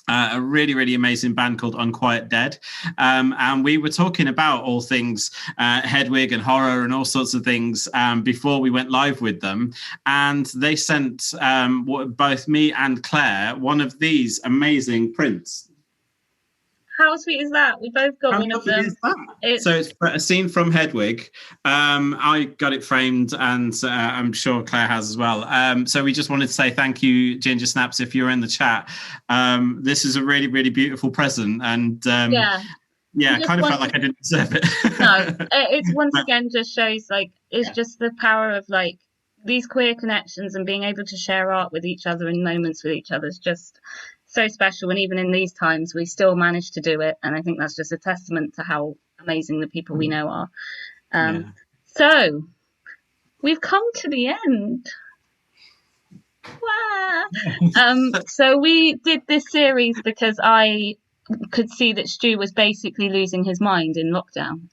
a really, really amazing band called Unquiet Dead. And we were talking about all things Hedwig and horror and all sorts of things before we went live with them. And they sent both me and Claire one of these amazing prints. How sweet is that? We both got one of them. So it's a scene from Hedwig. I got it framed, and I'm sure Claire has as well. So we just wanted to say thank you, Ginger Snaps, if you're in the chat. This is a really, really beautiful present, and yeah, I kind of felt like I didn't deserve it. No, it's once again just shows like it's just the power of like these queer connections and being able to share art with each other and moments with each other is just so special. And even in these times, we still manage to do it. And I think that's just a testament to how amazing the people we know are. So we've come to the end. So we did this series because I could see that Stu was basically losing his mind in lockdown.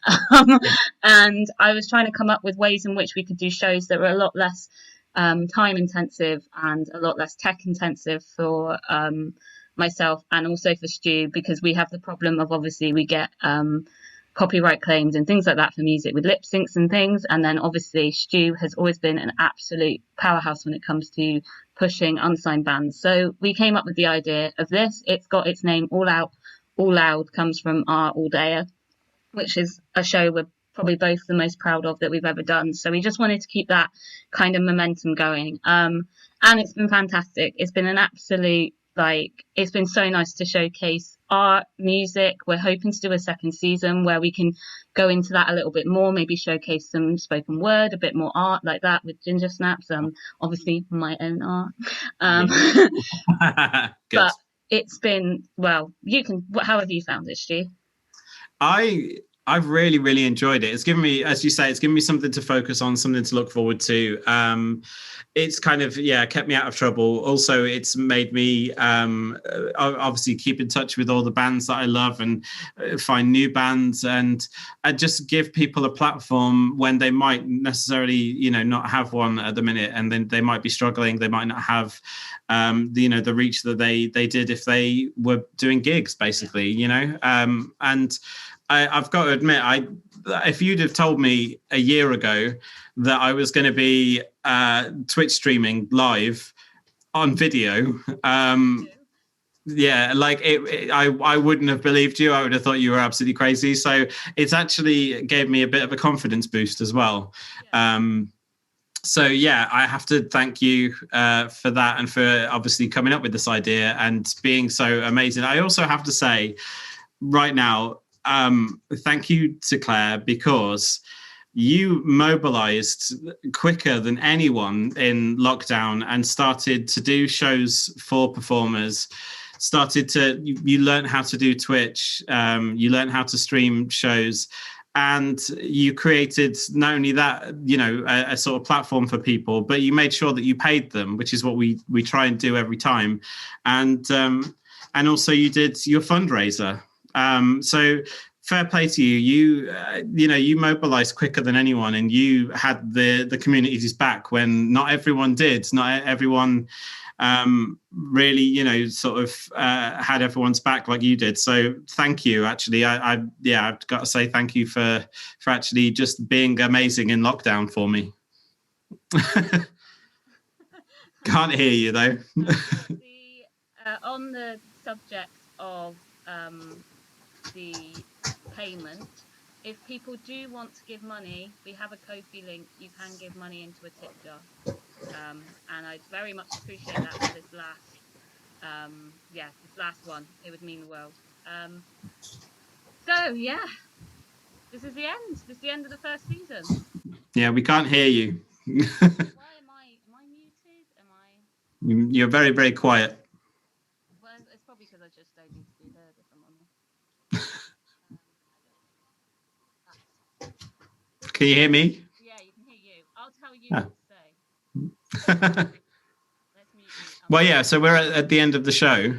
And I was trying to come up with ways in which we could do shows that were a lot less time intensive and a lot less tech intensive for myself and also for Stu, because we have the problem of obviously we get copyright claims and things like that for music with lip syncs and things. And then obviously Stu has always been an absolute powerhouse when it comes to pushing unsigned bands. So we came up with the idea of this. It's got its name, All Out, All Loud, comes from our All Dayer, which is a show we're probably both the most proud of that we've ever done. So we just wanted to keep that kind of momentum going. And it's been fantastic. It's been an absolute, it's been so nice to showcase art, music. We're hoping to do a second season where we can go into that a little bit more, maybe showcase some spoken word, a bit more art like that with Ginger Snaps, obviously my own art. But it's been, how have you found it, Stu? I've really, really enjoyed it. It's given me, as you say, it's given me something to focus on, something to look forward to. It's kind of, kept me out of trouble. Also, it's made me obviously keep in touch with all the bands that I love and find new bands and just give people a platform when they might necessarily, not have one at the minute, and then they might be struggling. They might not have, the reach that they did if they were doing gigs, basically, and I've got to admit, if you'd have told me a year ago that I was going to be Twitch streaming live on video, I wouldn't have believed you. I would have thought you were absolutely crazy. So it's actually gave me a bit of a confidence boost as well. I have to thank you for that and for obviously coming up with this idea and being so amazing. I also have to say right now, thank you to Claire, because you mobilized quicker than anyone in lockdown and started to do shows for performers. You learned how to do Twitch, you learned how to stream shows, and you created not only that, a sort of platform for people, but you made sure that you paid them, which is what we try and do every time. And also you did your fundraiser. So fair play to you. You mobilized quicker than anyone, and you had the community's back when not everyone did. Not everyone really, had everyone's back like you did. So thank you. Actually, I've got to say thank you for actually just being amazing in lockdown for me. Can't hear you though. On the subject of the payment, if people do want to give money, we have a Ko-fi link. You can give money into a tip jar, and I very much appreciate that for this last one. It would mean the world. So yeah, this is the end. This is the end of the first season. Yeah, we can't hear you. Why am I muted? You're very, very quiet. Well, it's probably because I just don't need to be heard if I'm honest. Can you hear me? Yeah, you can hear you. I'll tell you what to say. Let's mute you. Well, yeah, so we're at the end of the show.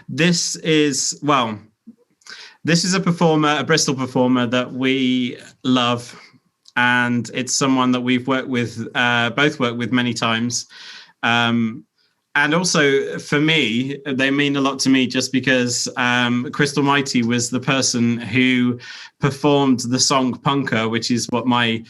This is a performer, a Bristol performer that we love, and it's someone that we've both worked with many times. And also for me, they mean a lot to me just because Crystal Mighty was the person who performed the song Punka, which is what my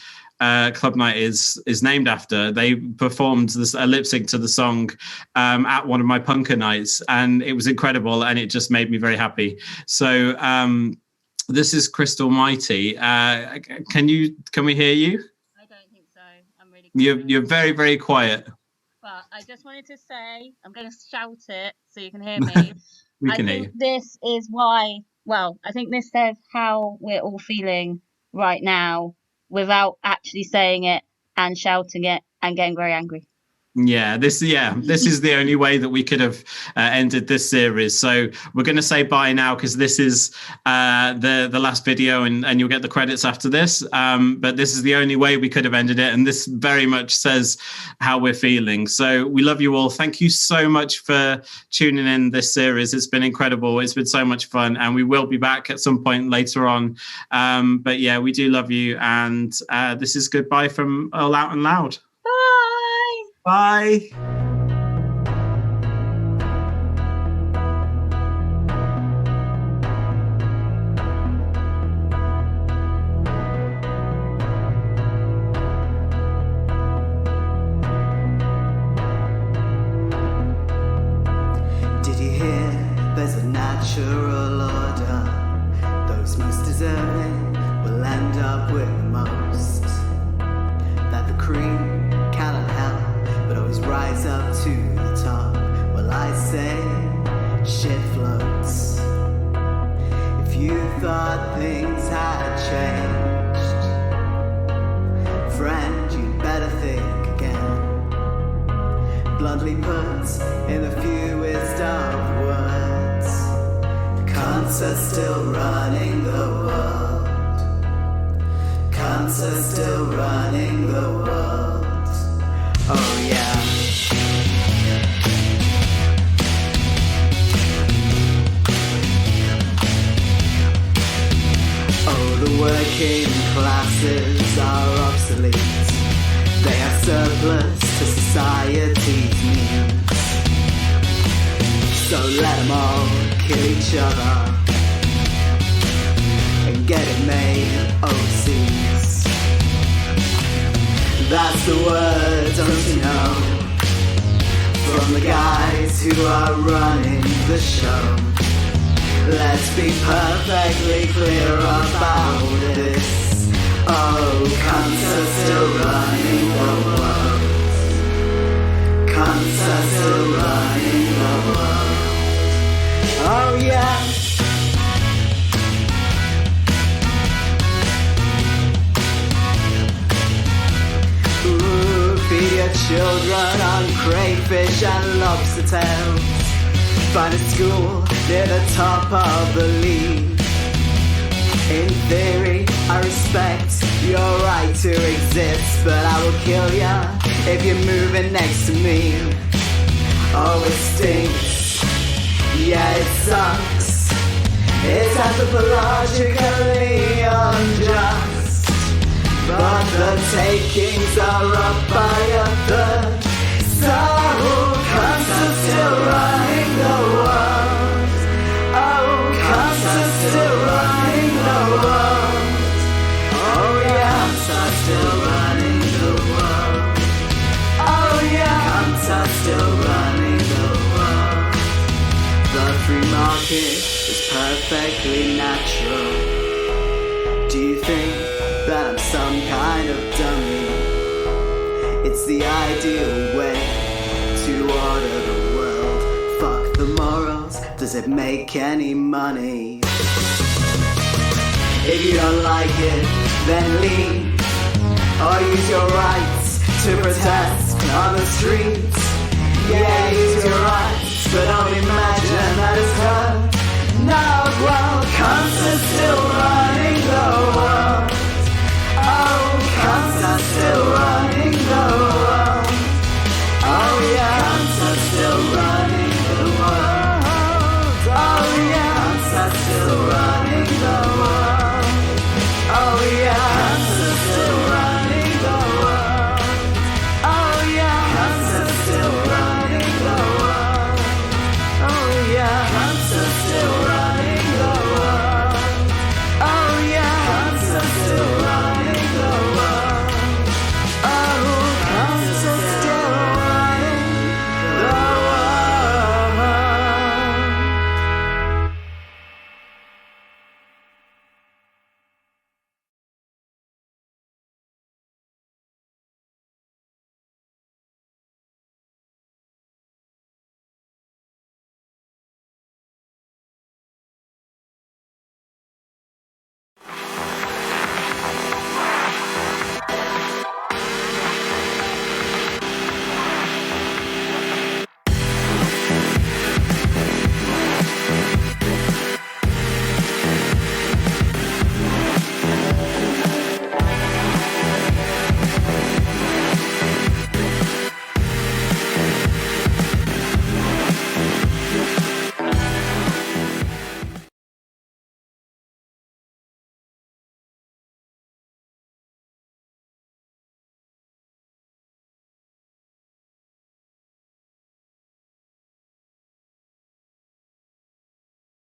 club night is named after. They performed a lip sync to the song at one of my Punka nights, and it was incredible, and it just made me very happy. So this is Crystal Mighty. Can we hear you? I don't think so. I'm really. You're very, very quiet. But I just wanted to say, I'm going to shout it so you can hear me. We can hear you. This is why. Well, I think this says how we're all feeling right now, without actually saying it and shouting it and getting very angry. Yeah, this is the only way that we could have ended this series. So we're going to say bye now because this is the last video, and you'll get the credits after this. But this is the only way we could have ended it, and this very much says how we're feeling. So we love you all. Thank you so much for tuning in this series. It's been incredible. It's been so much fun, and we will be back at some point later on. But yeah, we do love you, and this is goodbye from All Out and Loud. Bye. Did you hear there's a natural order? Those most deserving will end up with the most. That the cream cannot help but always rise up to the top. Well, I say shit floats. If you thought things had changed, friend, you'd better think again. Bluntly put in the fewest of words, cunts are still running the world. Cunts are still running the world. Oh yeah. Oh, the working classes are obsolete. They are surplus to society's needs. So let them all kill each other and get it made overseas. That's the word, don't you know? From the guys who are running the show. Let's be perfectly clear about this. Oh, cunts are still running the world. Cunts are still running the world. Oh yeah. Feed your children on crayfish and lobster tails. Find a school near the top of the league. In theory, I respect your right to exist, but I will kill ya if you're moving next to me. Oh, it stinks. Yeah, it sucks. It's anthropologically unjust. But the takings are up by a third. So cunts are still running the world. Oh, cunts are still running the world. Oh yeah, cunts are still running the world. Oh free market is perfectly natural. Do you think that I'm some kind of dummy? It's the ideal way to order the world. Fuck the morals, does it make any money? If you don't like it, then leave, or use your rights to protest on the streets. Yeah, use your rights, but don't imagine that it's done. No, well, cunts are still running the world. Oh, cunts are still running the world. Oh yeah, cunts are still running the world. Oh yeah, cunts are still running.